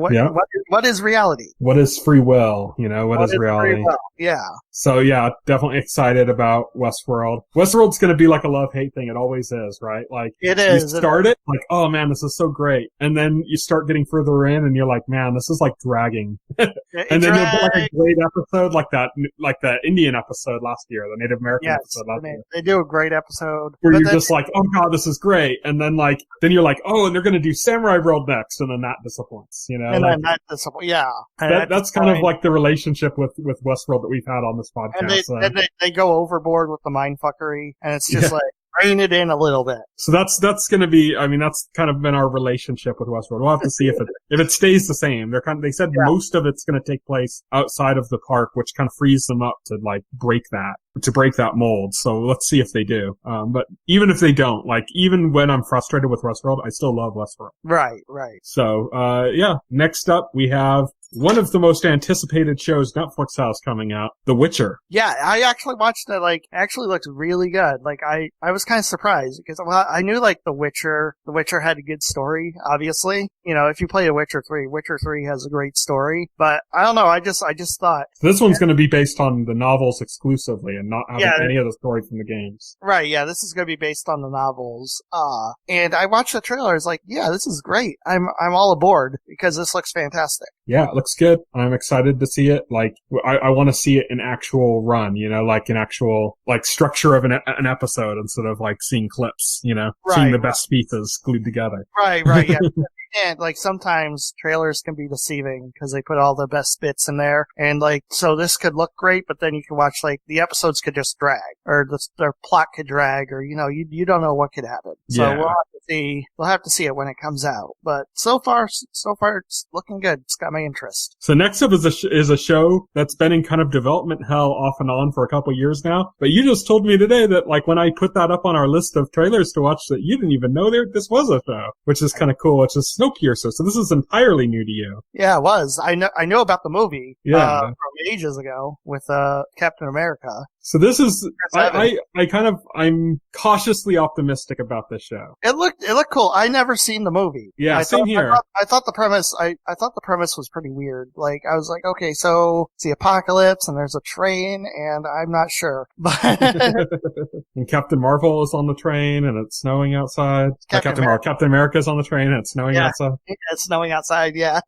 what is reality? What is free will? You know, what is reality? Yeah. So yeah, definitely excited about Westworld. Westworld's going to be like a love-hate thing. It always is, right? Like it is. You start it like, oh man, this is so great. And then you start getting further in and you're like, man, this is like dragging. And then you'll get like a great episode like that Indian episode last year, the Native American episode last year. They do a great episode. Where you're just like, oh god, this is great. And then you're like, oh, and they're going to do Samurai World next, and then that disappoints, you know? And then that disappoints, yeah. That's kind of like the relationship with Westworld that we've had on this podcast. And they go overboard with the mindfuckery, and it's just like, rein it in a little bit. So that's going to be, I mean, that's kind of been our relationship with Westworld. We'll have to see if it stays the same. They said most of it's going to take place outside of the park, which kind of frees them up to like break that mold. So let's see if they do. But even if they don't, like even when I'm frustrated with Westworld, I still love Westworld. Right. So, next up we have one of the most anticipated shows Netflix has coming out, The Witcher. Yeah, I actually watched it, like, actually looks really good. Like, I was kind of surprised because, well, I knew, like, The Witcher had a good story, obviously. You know, if you play Witcher 3 has a great story. But, I don't know, I just thought. This one's going to be based on the novels exclusively and not having any of the story from the games. Right, yeah, this is going to be based on the novels. And I watched the trailer, I was like, yeah, this is great. I'm all aboard because this looks fantastic. Yeah, it looks good. I'm excited to see it. Like, I want to see it in actual run, you know, like an actual, like, structure of an episode instead of, like, seeing clips, you know, seeing the best pieces glued together. Right, yeah. And, like, sometimes trailers can be deceiving because they put all the best bits in there. And, like, so this could look great, but then you can watch, like, the episodes could just drag. Or their plot could drag, or, you know, you don't know what could happen. So we'll have to see it when it comes out. But so far it's looking good. It's got my interest. So next up is a show that's been in kind of development hell off and on for a couple years now. But you just told me today that, like, when I put that up on our list of trailers to watch, that you didn't even know this was a show, which is kind of cool. Which is Snowpiercer. So this is entirely new to you. Yeah, it was. I know about the movie from ages ago with Captain America. So this is, I'm cautiously optimistic about this show. It looked cool. I never seen the movie. Yeah, same here. I thought the premise was pretty weird. Like, I was like, okay, so it's the apocalypse and there's a train and I'm not sure. But and Captain Marvel is on the train and it's snowing outside. Captain America's on the train and it's snowing outside. It's snowing outside, yeah.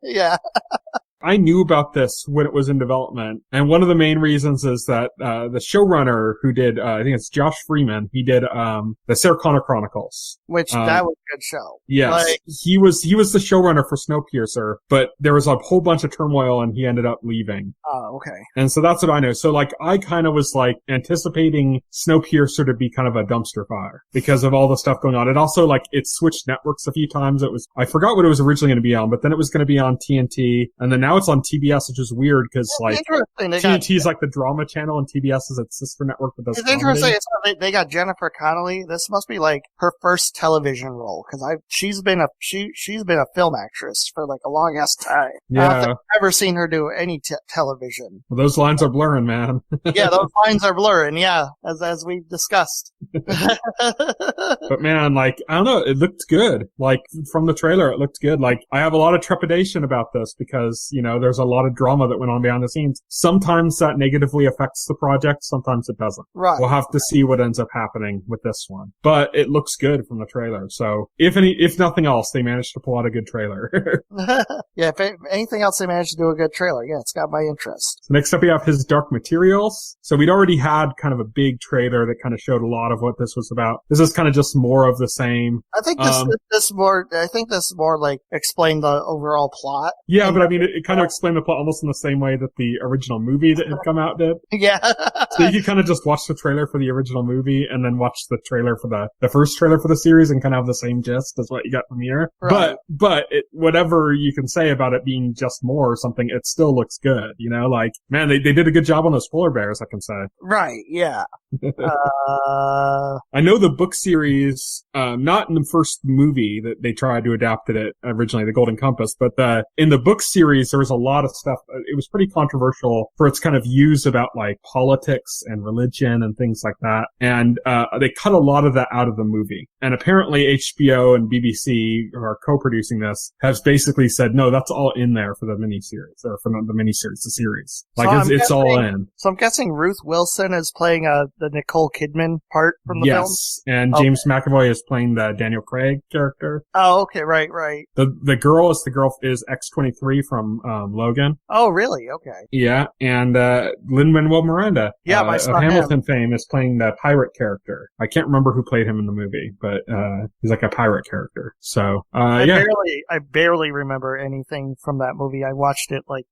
I knew about this when it was in development, and one of the main reasons is that the showrunner who did, I think it's Josh Freeman, he did the Sarah Connor Chronicles. Which, that was a good show. Yes. Like, he was the showrunner for Snowpiercer, but there was a whole bunch of turmoil and he ended up leaving. Oh, okay. And so that's what I know. So like, I kind of was like anticipating Snowpiercer to be kind of a dumpster fire because of all the stuff going on. It also like, it switched networks a few times. I forgot what it was originally going to be on, but then it was going to be on TNT, and then now it's on TBS, which is weird because like TNT is like the drama channel and TBS is its sister network that does It's comedy. interesting. They got Jennifer Connelly. This must be like her first television role because she's been a film actress for like a long ass time. Yeah. I don't think I've ever seen her do any television. Well, those lines are blurring, man. Yeah, those lines are blurring. Yeah, as we've discussed. But man, like, I don't know, it looked good. Like, from the trailer, it looked good. Like, I have a lot of trepidation about this because, you know, there's a lot of drama that went on behind the scenes. Sometimes that negatively affects the project, sometimes it doesn't. Right. We'll have to see what ends up happening with this one. But it looks good from the trailer. So, if nothing else, they managed to pull out a good trailer. Yeah, if anything else, they managed to do a good trailer. Yeah, it's got my interest. So next up, we have his Dark Materials. So we'd already had kind of a big trailer that kind of showed a lot of what this was about. This is kind of just more of the same. I think this more like explain the overall plot. Yeah, but I mean, it kind of explained the plot almost in the same way that the original movie that had come out did. Yeah. So you could kind of just watch the trailer for the original movie and then watch the trailer for the first trailer for the series and kind of have the same gist as what you got from here. Right. But whatever you can say about it being just more or something, it still looks good, you know? Like, man, they did a good job on those polar bears, I can say. Right, yeah. I know the book series, not in the first movie that they tried to adapt it originally, The Golden Compass, but in the book series, there was a lot of stuff. It was pretty controversial for its kind of views about like politics and religion and things like that. And they cut a lot of that out of the movie. And apparently HBO and BBC, who are co-producing this, has basically said, no, that's all in there for the miniseries, or for the miniseries, the series. Like, so it's all in. So I'm guessing Ruth Wilson is playing the Nicole Kidman part from the film? Yes, and James McAvoy is playing the Daniel Craig character. Oh, okay, right. The girl is X-23 from Logan. Oh, really? Okay. Yeah, and Lin-Manuel Miranda, of Hamilton fame, is playing the pirate character. I can't remember who played him in the movie, but he's like a pirate character. So, yeah. I barely remember anything from that movie. I watched it like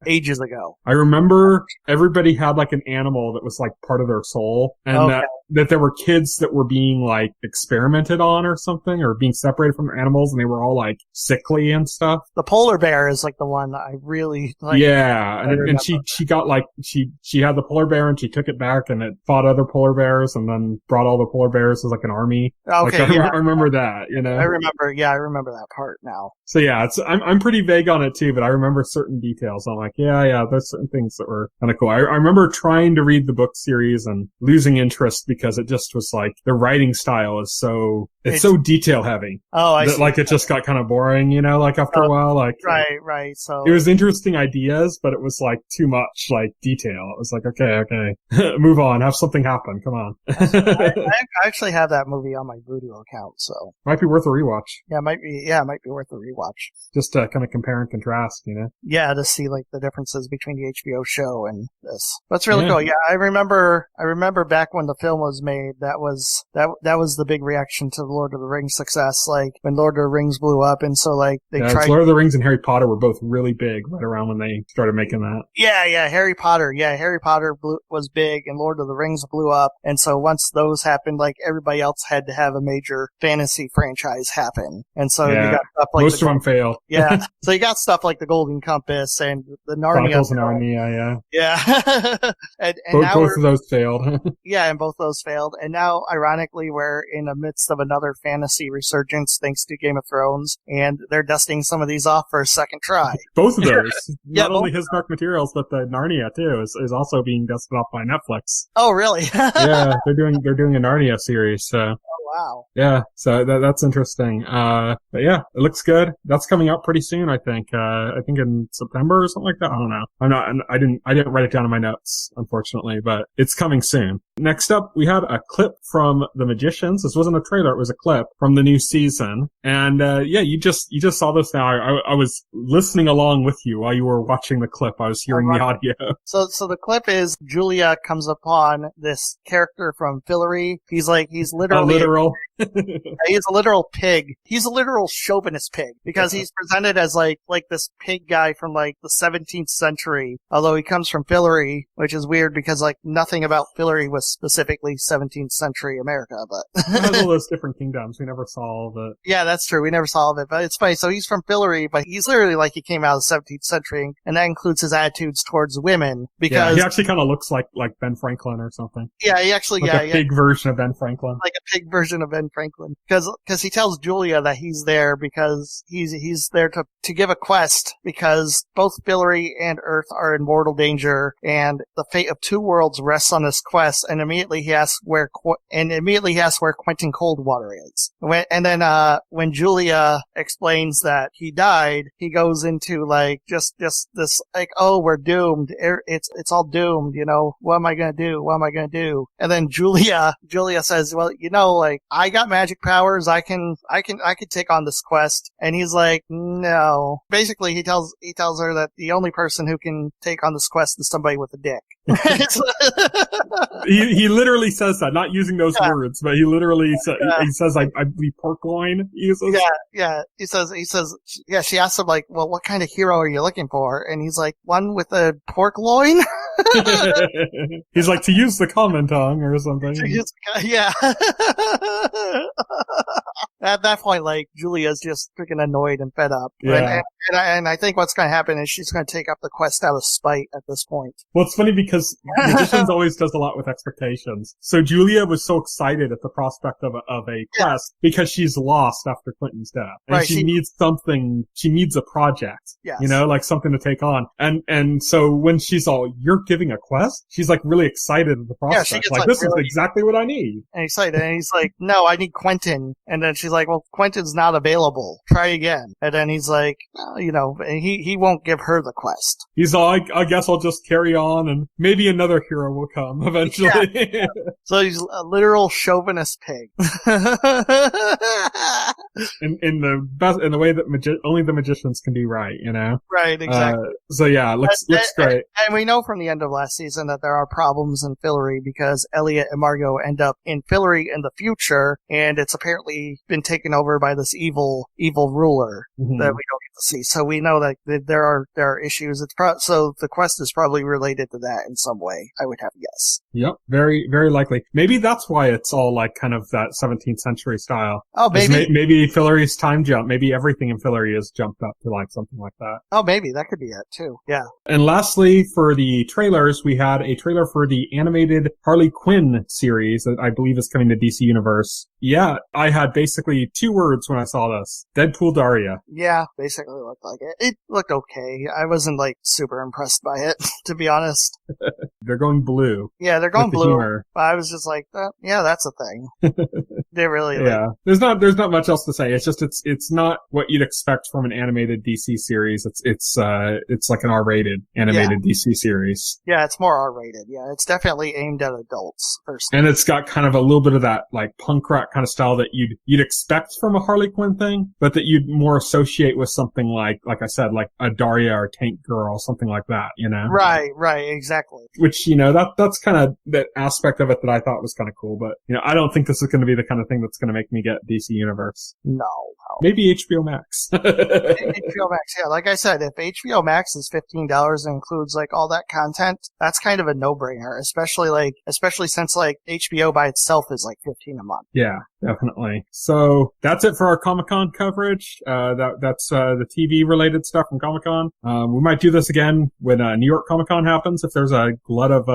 ages ago. I remember everybody had like an animal that was like part of their soul, and that there were kids that were being like experimented on or something, or being separated from animals, and they were all like sickly and stuff. The polar bear is like the one that I really like. Yeah, and she got like she had the polar bear and she took it back and it fought other polar bears and then brought all the polar bears as like an army. Okay, like, I remember that. You know, I remember that part now. So yeah, I'm pretty vague on it too, but I remember certain details. I'm like, yeah, there's certain things that were kind of cool. I remember trying to read the book series and losing interest because it just was like the writing style is so detail heavy. Oh, I see. Like it just got kind of boring, you know, like after a while, like right. So it was interesting ideas, but it was like too much like detail. It was like, okay, move on, have something happen. Come on. I actually have that movie on my Voodoo account, so might be worth a rewatch. Yeah, it might be worth a rewatch. Just to kind of compare and contrast, you know? Yeah, to see like the differences between the HBO show and this. That's really cool. Yeah, I remember back when the film was made, that was the big reaction to the Lord of the Rings success, like when Lord of the Rings blew up, and so like they tried. Lord of the Rings and Harry Potter were both really big right around when they started making that. Yeah, Harry Potter was big, and Lord of the Rings blew up, and so once those happened, like everybody else had to have a major fantasy franchise happen, and so you got stuff like most of them failed. Yeah, so you got stuff like the Golden Compass and the Narnia. Chronicles of Narnia, yeah. and both of those failed. Yeah, and both those failed. And now, ironically, we're in the midst of another fantasy resurgence thanks to Game of Thrones, and they're dusting some of these off for a second try. Both of those. Not only his Dark Materials, but the Narnia too is also being dusted off by Netflix. Oh, really? Yeah, they're doing a Narnia series. So. Wow. Yeah, so that's interesting. But yeah, it looks good. That's coming out pretty soon, I think. I think in September or something like that. I don't know. I didn't write it down in my notes, unfortunately, but it's coming soon. Next up, we had a clip from The Magicians. This wasn't a trailer, it was a clip from the new season. And, you just saw this now. I was listening along with you while you were watching the clip. I was hearing the audio. So the clip is Julia comes upon this character from Fillory. He's literally he's a literal pig. He's a literal chauvinist pig because he's presented as like this pig guy from like the 17th century. Although he comes from Fillory, which is weird because like nothing about Fillory was specifically 17th century America, but it has all those different kingdoms. We never saw all of it. Yeah, that's true. We never saw all of it, but it's funny. So he's from Fillory, but he's literally like he came out of the 17th century, and that includes his attitudes towards women because he actually kind of looks like Ben Franklin or something. Yeah, he actually a pig version of Ben Franklin. Like a pig version of Ben Franklin. Because he tells Julia that he's there because he's there to give a quest because both Fillory and Earth are in mortal danger and the fate of two worlds rests on this quest, and immediately he asks where Quentin Coldwater is. When Julia explains that he died, he goes into like just this like, oh, we're doomed. It's all doomed, you know. What am I gonna do? What am I gonna do? And then Julia says, well, you know, like I got magic powers. I can take on this quest. And he's like, no. Basically, he tells her that the only person who can take on this quest is somebody with a dick. he literally says that, not using those words, but he literally he says, I believe pork loin. He uses. Yeah. He says, yeah, she asks him like, well, what kind of hero are you looking for? And he's like, one with a pork loin? He's like, to use the common tongue or something. Yeah. At that point, like, Julia's just freaking annoyed and fed up. Yeah. And I think what's going to happen is she's going to take up the quest out of spite at this point. Well, it's funny because Magicians always does a lot with expectations. So Julia was so excited at the prospect of a quest because she's lost after Quentin's death. And she needs something, she needs a project. Yes. You know, like something to take on. And so when she's all, you're giving a quest? She's like really excited at the prospect. Yeah, she gets, this is exactly what I need. And excited. And he's like, no, I need Quentin. And then she's like, well, Quentin's not available. Try again. And then he's like, you know, he won't give her the quest. He's all, I guess I'll just carry on and maybe another hero will come eventually. Yeah. So he's a literal chauvinist pig. in the way that only the magicians can be right, you know? Right, exactly. So yeah, looks great. And we know from the end of last season that there are problems in Fillory because Elliot and Margot end up in Fillory in the future, and it's apparently been taken over by this evil ruler that we don't get to see. So we know that there are issues. So the quest is probably related to that in some way, I would have to guess. Yep, very, very likely. Maybe that's why it's all like kind of that 17th century style. Oh, maybe. Maybe Fillory's time jump. Maybe everything in Fillory has jumped up to like something like that. Oh, maybe. That could be it too. Yeah. And lastly, for the trailers, we had a trailer for the animated Harley Quinn series that I believe is coming to DC Universe. Yeah, I had basically two words when I saw this. Deadpool Daria. Yeah, basically looked like it. It looked okay. I wasn't like super impressed by it, to be honest. They're going blue. Yeah, they're going blue. But I was just like, yeah, that's a thing. They really yeah. There's not much else to say. It's just it's not what you'd expect from an animated DC series. It's like an R-rated animated DC series. Yeah, it's more R-rated. Yeah, it's definitely aimed at adults. And it's got kind of a little bit of that like punk rock kind of style that you'd expect from a Harley Quinn thing, but that you'd more associate with something like I said, like a Daria or Tank Girl, something like that, you know? Right, exactly. Which, you know, that's kind of that aspect of it that I thought was kind of cool, but, you know, I don't think this is going to be the kind of thing that's going to make me get DC Universe. No. Maybe HBO Max. HBO Max, yeah. Like I said, if HBO Max is $15 and includes like all that content, that's kind of a no-brainer, especially since like HBO by itself is like $15 a month. Yeah, definitely. So that's it for our Comic-Con coverage. That's the TV related stuff from Comic-Con. We might do this again when New York Comic-Con happens if there's a glut of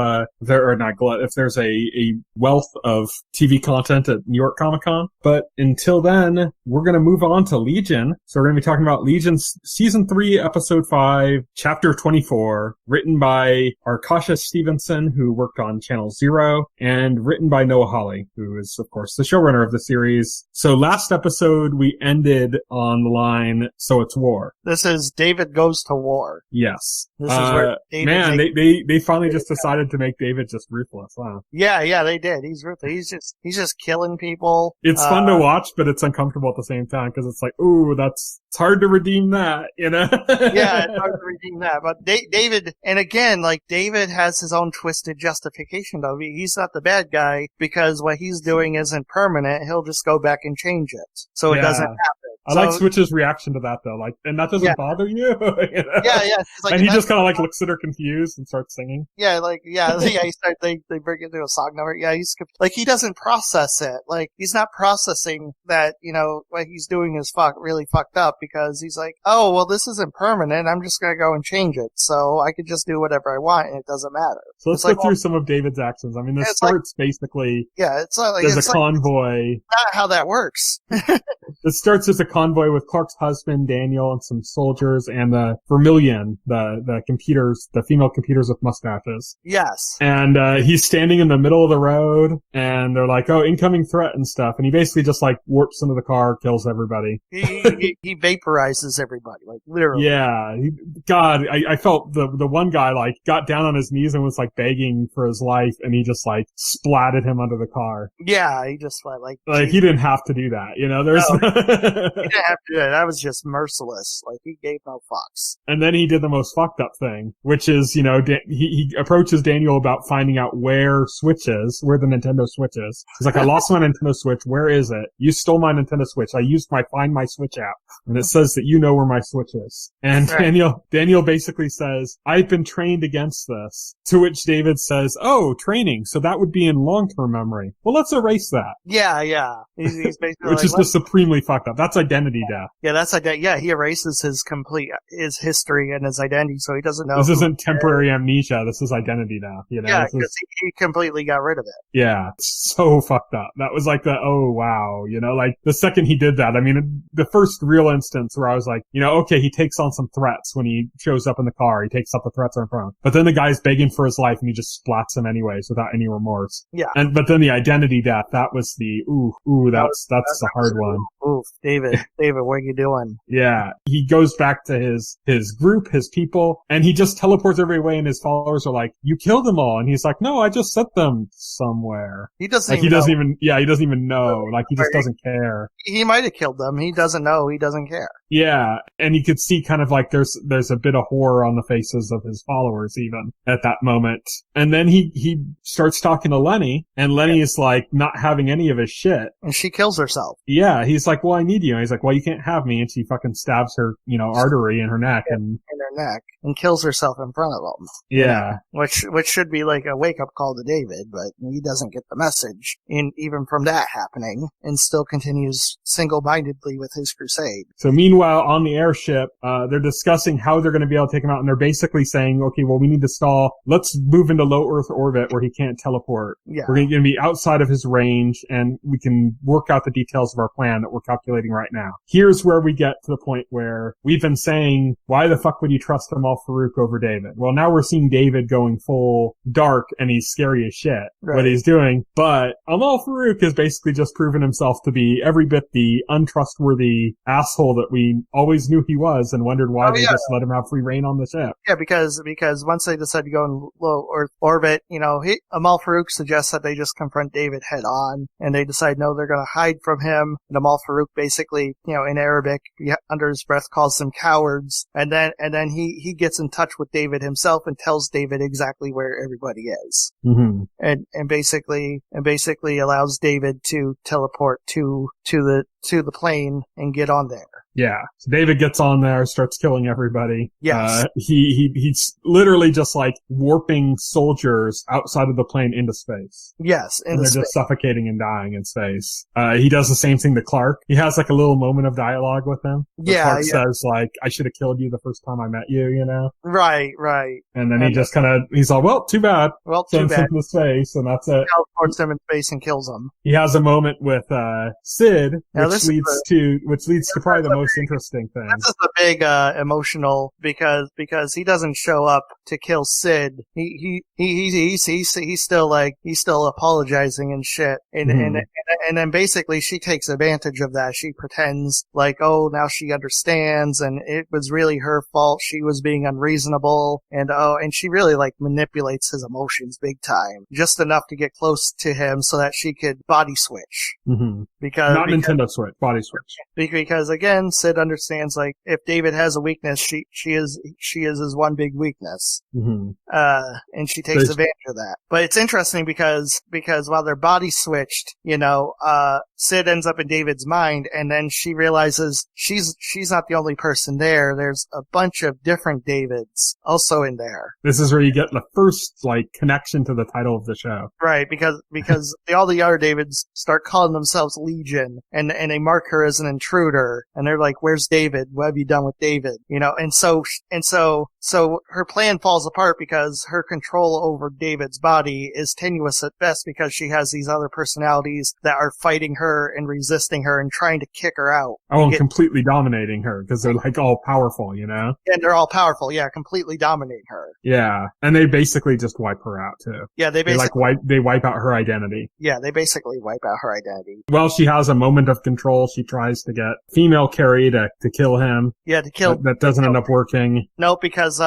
if there's a wealth of TV content at New York Comic-Con. But until then, we're going to move on to Legion. So we're going to be talking about Legion Season 3, Episode 5, Chapter 24, written by Arkasha Stevenson, who worked on Channel Zero, and written by Noah Hawley, who is, of course, the showrunner of the series. So last episode, we ended on the line, so it's it's war. This is David Goes to War. Yes. This is where David they finally just decided to make David just ruthless, huh? Yeah, they did. He's ruthless. He's just killing people. It's fun to watch, but it's uncomfortable at the same time because it's like, ooh, it's hard to redeem that, you know? Yeah, it's hard to redeem that. But David, and again, like, David has his own twisted justification, though. He's not the bad guy because what he's doing isn't permanent. He'll just go back and change it. So it doesn't happen. I like Switch's reation to that, though. Like, and that doesn't bother you? You know? Yeah. Like, and he just kind of, like, looks at her confused and starts singing. Yeah, they bring it to a song number. Yeah, he doesn't process it. Like, he's not processing that, you know, what he's doing is really fucked up because he's like, oh, well, this isn't permanent. I'm just gonna go and change it. So I could just do whatever I want and it doesn't matter. So let's go through some of David's actions. I mean, this starts basically. Yeah, it's not like there's a convoy. Not how that works. It starts as a convoy with Clark's husband, Daniel, and some soldiers, and the Vermilion, the computers, the female computers with mustaches. Yes. And he's standing in the middle of the road, and they're like, oh, incoming threat and stuff. And he basically just, like, warps into the car, kills everybody. He vaporizes everybody, like, literally. Yeah. I felt the one guy, like, got down on his knees and was, like, begging for his life, and he just, like, splatted him under the car. Yeah, he just, like... he didn't have to do that, you know? There's... No, he didn't have to do that. That was just merciless. Like, he gave no fucks. And then he did the most fucked up thing, which is, you know, he approaches Daniel about finding out where the Nintendo Switch is. He's like, I lost my Nintendo Switch. Where is it? You stole my Nintendo Switch. I used my Find My Switch app. And it says that you know where my Switch is. And right. Daniel basically says, I've been trained against this. To which David says, oh, training. So that would be in long-term memory. Well, let's erase that. Yeah. He's basically which is just supremely fucked up. That's identity death. Yeah, that's identity. Yeah, he erases his history and his identity, so he doesn't know. This isn't temporary amnesia. This is identity death. You know? Yeah, because he completely got rid of it. Yeah, it's so fucked up. That was like oh wow, you know, like the second he did that, I mean, the first real instance where I was like, you know, okay, he takes on some threats when he shows up in the car. He takes up the threats on front. But then the guy's begging for his life and he just splats him anyways without any remorse. Yeah. But then the identity death, that was the that's the hard one. Oof, David, what are you doing? Yeah. He goes back to his group, his people, and he just teleports every way, and his followers are like, you killed them all. And he's like, no, I just sent them somewhere. He doesn't he doesn't even know. Like, he just doesn't care. He might have killed them. He doesn't know. He doesn't care. Yeah. And you could see kind of like there's a bit of horror on the faces of his followers even at that moment. And then he starts talking to Lenny, and Lenny is like not having any of his shit. And she kills herself. Yeah. He's like, well, I need you. And he's like, well, you can't have me. And she fucking stabs her, you know, artery in her neck and kills herself in front of him. Yeah. Which should be like a wake up call to David, but he doesn't get the message even from that happening and still continues single-mindedly with his crusade. So meanwhile, on the airship, they're discussing how they're going to be able to take him out, and they're basically saying, okay, well, we need to stall. Let's move into low Earth orbit where he can't teleport. Yeah. We're going to be outside of his range, and we can work out the details of our plan that we're calculating right now. Here's where we get to the point where we've been saying, why the fuck would you trust Amal Farouk over David? Well, now we're seeing David going full dark, and he's scary as shit, what he's doing. But Amal Farouk has basically just proven himself to be every bit the untrustworthy asshole that we always knew he was and wondered why they just let him have free reign on the ship. Yeah, because once they decide to go in low Earth orbit, you know, Amal Farouk suggests that they just confront David head on, and they decide, no, they're going to hide from him. And Amal Farouk basically, you know, in Arabic, under his breath calls them cowards. And then he gets in touch with David himself and tells David exactly where everybody is. Mm-hmm. And basically allows David to teleport to the plane and get on there. Yeah. So David gets on there, starts killing everybody. Yes. He's literally just like warping soldiers outside of the plane into space. Yes. And they're just suffocating and dying in space. He does the same thing to Clark. He has like a little moment of dialogue with him. Yeah. Clark says like, I should have killed you the first time I met you, you know? Right. And then he just he's all, well, too bad. Sends him to space, and that's it. Teleports him in space and kills him. He has a moment with, Sid. Now which leads to probably the most interesting thing. This is a big emotional because he doesn't show up to kill Sid. He's still apologizing and shit. And then basically she takes advantage of that. She pretends like, oh, now she understands and it was really her fault. She was being unreasonable and she really like manipulates his emotions big time. Just enough to get close to him so that she could body switch. Mm-hmm. Nintendo Switch, body switch. Because again, Sid understands like if David has a weakness, she is his one big weakness. Mm-hmm. And she takes advantage of that. But it's interesting because while they're body switched, Sid ends up in David's mind, and then she realizes she's not the only person there. There's a bunch of different Davids also in there. This is where you get the first like connection to the title of the show, right? Because all the other Davids start calling themselves Legion, and they mark her as an intruder, and they're like, "Where's David? What have you done with David?" And so her plan falls apart because her control over David's body is tenuous at best because she has these other personalities that are fighting her and resisting her and trying to kick her out. Oh, and completely dominating her because they're like all powerful, And they're all powerful, yeah, completely dominating her. Yeah, and they basically just wipe her out too. Yeah, they wipe out her identity. Yeah, they basically wipe out her identity. Well, she has a moment of control. She tries to get female Carrie to kill him. Yeah, to kill. That doesn't end up working. No, because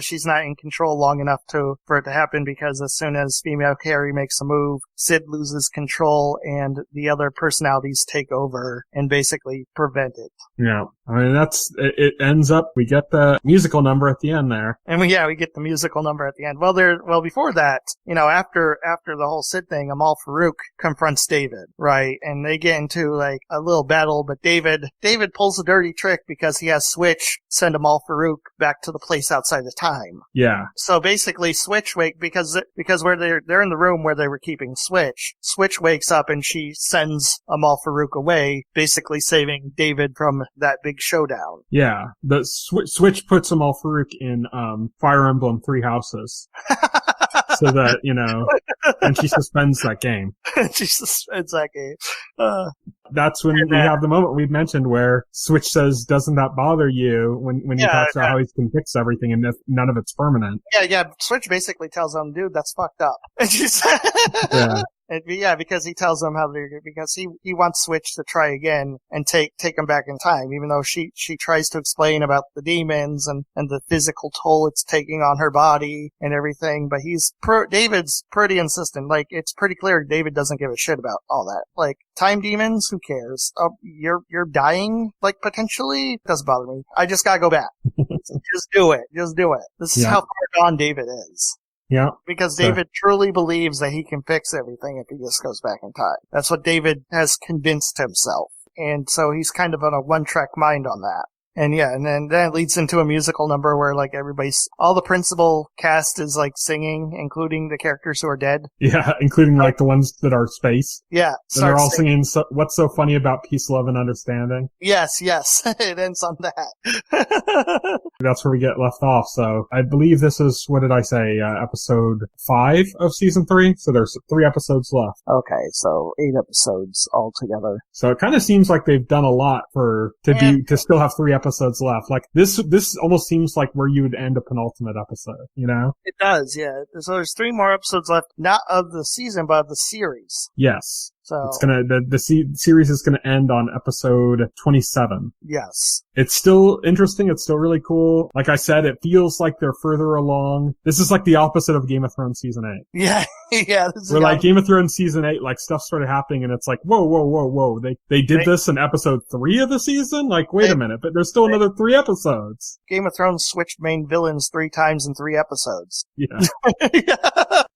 she's not in control long enough for it to happen. Because as soon as female Carrie makes a move, Sid loses control, and the other personalities take over and basically prevent it. Yeah, I mean it. Ends up we get the musical number at the end there, and we get the musical number at the end. Well, before that, after the whole Sid thing, Amal Farouk confronts David, right, and they get into like a little battle. But David pulls a dirty trick because he has Switch send Amal Farouk back to the place outside the time. Yeah. So basically, Switch because where they're in the room where they were keeping Switch wakes up and she sends Amal Farouk away, basically saving David from that big showdown. Yeah, the Switch puts Amal Farouk in Fire Emblem Three Houses. So that, and she suspends that game. That's when we have the moment we've mentioned where Switch says, "Doesn't that bother you?" When he talks about how he can fix everything and none of it's permanent. Yeah. Switch basically tells him, "Dude, that's fucked up." And she's yeah. Because he tells them because he wants Switch to try again and take him back in time, even though she tries to explain about the demons and the physical toll it's taking on her body and everything. But David's pretty insistent. Like, it's pretty clear David doesn't give a shit about all that. Like, time demons, who cares? You're dying, like, potentially? Doesn't bother me. I just gotta go back. Just do it. This is how far gone David is. Yeah. Because David truly believes that he can fix everything if he just goes back in time. That's what David has convinced himself. And so he's kind of on a one-track mind on that. And then it leads into a musical number where like all the principal cast is like singing, including the characters who are dead. Yeah, including like the ones that are space. Yeah. And they're all singing What's So Funny About Peace, Love, and Understanding. Yes. It ends on that. That's where we get left off. So I believe this is, what did I say, episode 5 of season 3? So there's 3 episodes left. Okay, so 8 episodes altogether. So it kind of seems like they've done a lot to still have 3 episodes left. Like this almost seems like where you would end a penultimate episode, It does, yeah. So there's 3 more episodes left, not of the season, but of the series. Yes. So it's the series is gonna end on episode 27. Yes. It's still interesting. It's still really cool. Like I said, it feels like they're further along. This is like the opposite of Game of Thrones season 8. Yeah. Yeah. Where like Game of Thrones season 8, like stuff started happening and it's like, whoa. They did this in episode 3 of the season? Like, wait a minute, but there's still another 3 episodes. Game of Thrones switched main villains 3 times in 3 episodes. Yeah.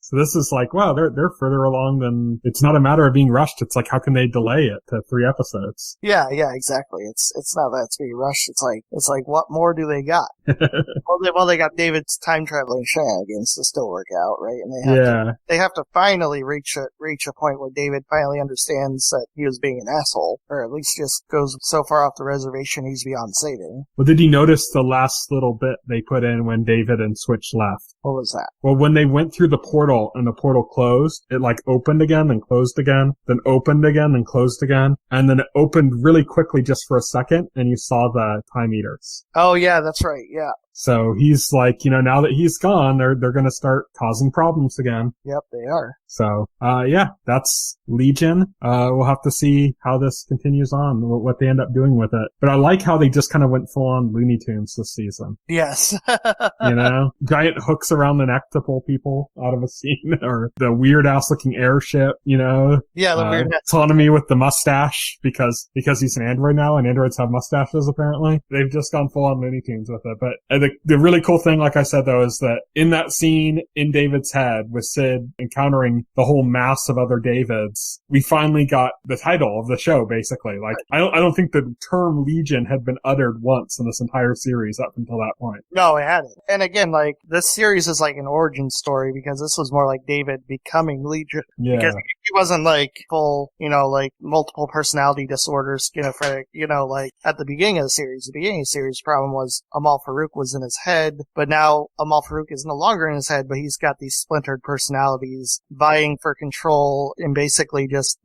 So this is like, wow, they're further along than, it's not a matter of being rushed. It's like, how can they delay it to 3 episodes? Yeah, exactly. It's not that it's being rushed. It's like, what more do they got? well, they got David's time traveling shenanigans to still work out, right? And they have to finally reach a point where David finally understands that he was being an asshole, or at least just goes so far off the reservation he's beyond saving. Well, did you notice the last little bit they put in when David and Switch left? What was that? Well, when they went through the portal and the portal closed, it like opened again and closed again. then opened again, then closed again, and then it opened really quickly just for a second, and you saw the time eaters. Oh yeah, that's right. Yeah. So he's like, now that he's gone, they're going to start causing problems again. Yep, they are. So, yeah, that's Legion. We'll have to see how this continues on, what they end up doing with it. But I like how they just kind of went full on Looney Tunes this season. Yes. Giant hooks around the neck to pull people out of a scene, or the weird ass looking airship, Yeah, the weird autonomy with the mustache, because he's an android now, and androids have mustaches apparently. They've just gone full on Looney Tunes with it. But the really cool thing, like I said though, is that in that scene in David's head with Sid encountering the whole mass of other Davids, we finally got the title of the show, basically. Like, I don't think the term Legion had been uttered once in this entire series up until that point. No, it hadn't. And again, like, this series is like an origin story, because this was more like David becoming Legion. Yeah. Because he wasn't like full, like multiple personality disorder, schizophrenic, like at the beginning of the series. The beginning of the series problem was Amal Farouk was in his head, but now Amal Farouk is no longer in his head, but he's got these splintered personalities vying for control and basically just,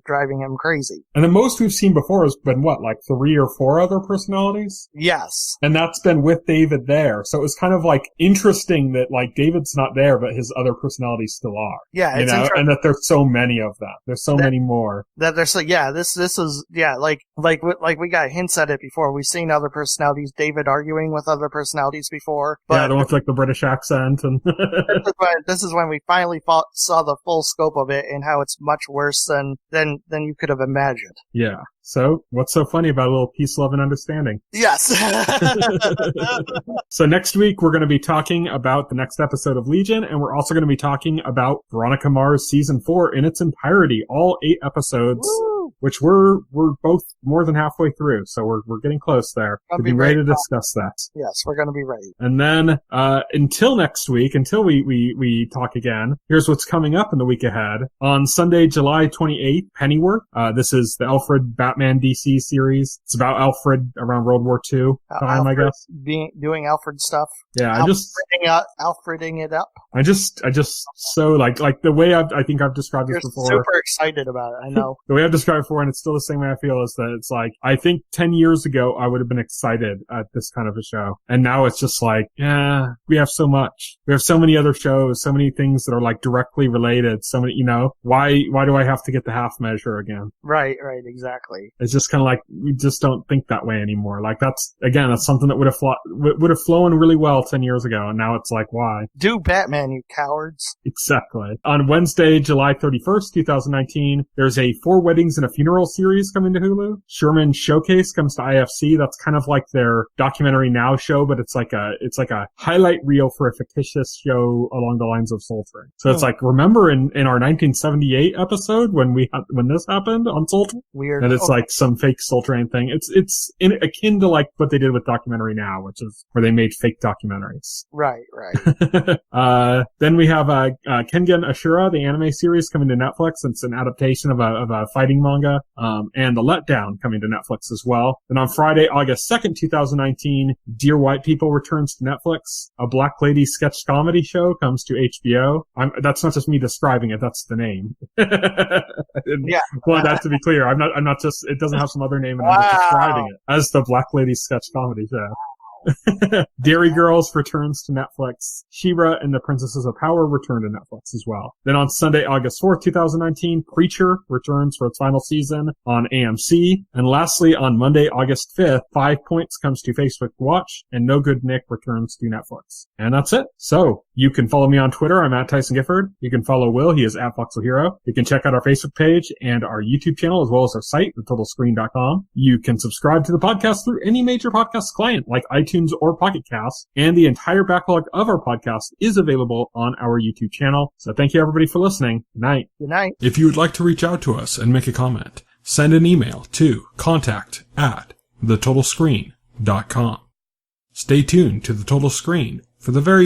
driving him crazy. And the most we've seen before has been what, like 3 or 4 other personalities? Yes. And that's been with David there. So it was kind of like interesting that like David's not there, but his other personalities still are. Yeah, it's interesting. And that there's so many of them. There's so many more. That there's like, yeah, this is, yeah, like we got hints at it before. We've seen other personalities, David arguing with other personalities before. But yeah, the one with like the British accent. And this is when we finally saw the full scope of it and how it's much worse than you could have imagined. Yeah. So, what's so funny about a little peace, love, and understanding? Yes. So next week, we're going to be talking about the next episode of Legion, and we're also going to be talking about Veronica Mars Season 4 in its entirety, all 8 episodes. Woo! Which we're both more than halfway through, so we're getting close there. We'll be ready to discuss that. Yes, we're going to be ready. And then, until next week, until we talk again, here's what's coming up in the week ahead. On Sunday, July 28th, Pennyworth. This is the Alfred Batman DC series. It's about Alfred around World War II time, Alfred I guess. Doing Alfred stuff. Yeah, Alfreding it up. I just so like the way I think I've described this before. You're super excited about it, I know. The way I've described it before, and it's still the same way I feel, is that it's like, I think 10 years ago I would have been excited at this kind of a show. And now it's just like, yeah, we have so much. We have so many other shows, so many things that are like directly related, so many, why do I have to get the half measure again? Right, exactly. It's just kind of like, we just don't think that way anymore. Like that's something that would have flown really well 10 years ago, and now it's like, why? Do Batman, you cowards. Exactly. On Wednesday, July 31st, 2019, there's a 4 Weddings and a Funeral series coming to Hulu. Sherman Showcase comes to IFC. That's kind of like their Documentary Now show, but it's like a highlight reel for a fictitious show along the lines of Soul Train. So it's like, remember in our 1978 episode when this happened on Soul Train? Weird. And it's like some fake Soul Train thing. It's akin to like what they did with Documentary Now, which is where they made fake documentaries. Right. Then we have Kengan Ashura, the anime series, coming to Netflix. It's an adaptation of a fighting manga, and The Letdown coming to Netflix as well. Then on Friday, August 2nd, 2019, Dear White People returns to Netflix. A Black Lady sketch comedy show comes to HBO. That's not just me describing it, that's the name. Yeah. Well, that to be clear, I'm not just, it doesn't have some other name and I'm just describing it as the Black Lady sketch comedy show. Dairy Girls returns to Netflix. She-Ra and the Princesses of Power return to Netflix as well. Then on Sunday, August 4th, 2019, Preacher returns for its final season on AMC. And lastly, on Monday, August 5th, 5 Points comes to Facebook Watch, and No Good Nick returns to Netflix. And that's it. So, you can follow me on Twitter. I'm at Tyson Gifford. You can follow Will. He is at Voxel Hero. You can check out our Facebook page and our YouTube channel, as well as our site, thetotalscreen.com. You can subscribe to the podcast through any major podcast client, like iTunes or Pocket Cast, and the entire backlog of our podcast is available on our YouTube channel. So thank you everybody for listening. Good night. Good night. If you would like to reach out to us and make a comment, send an email to contact@thetotalscreen.com. Stay tuned to The Total Screen for the very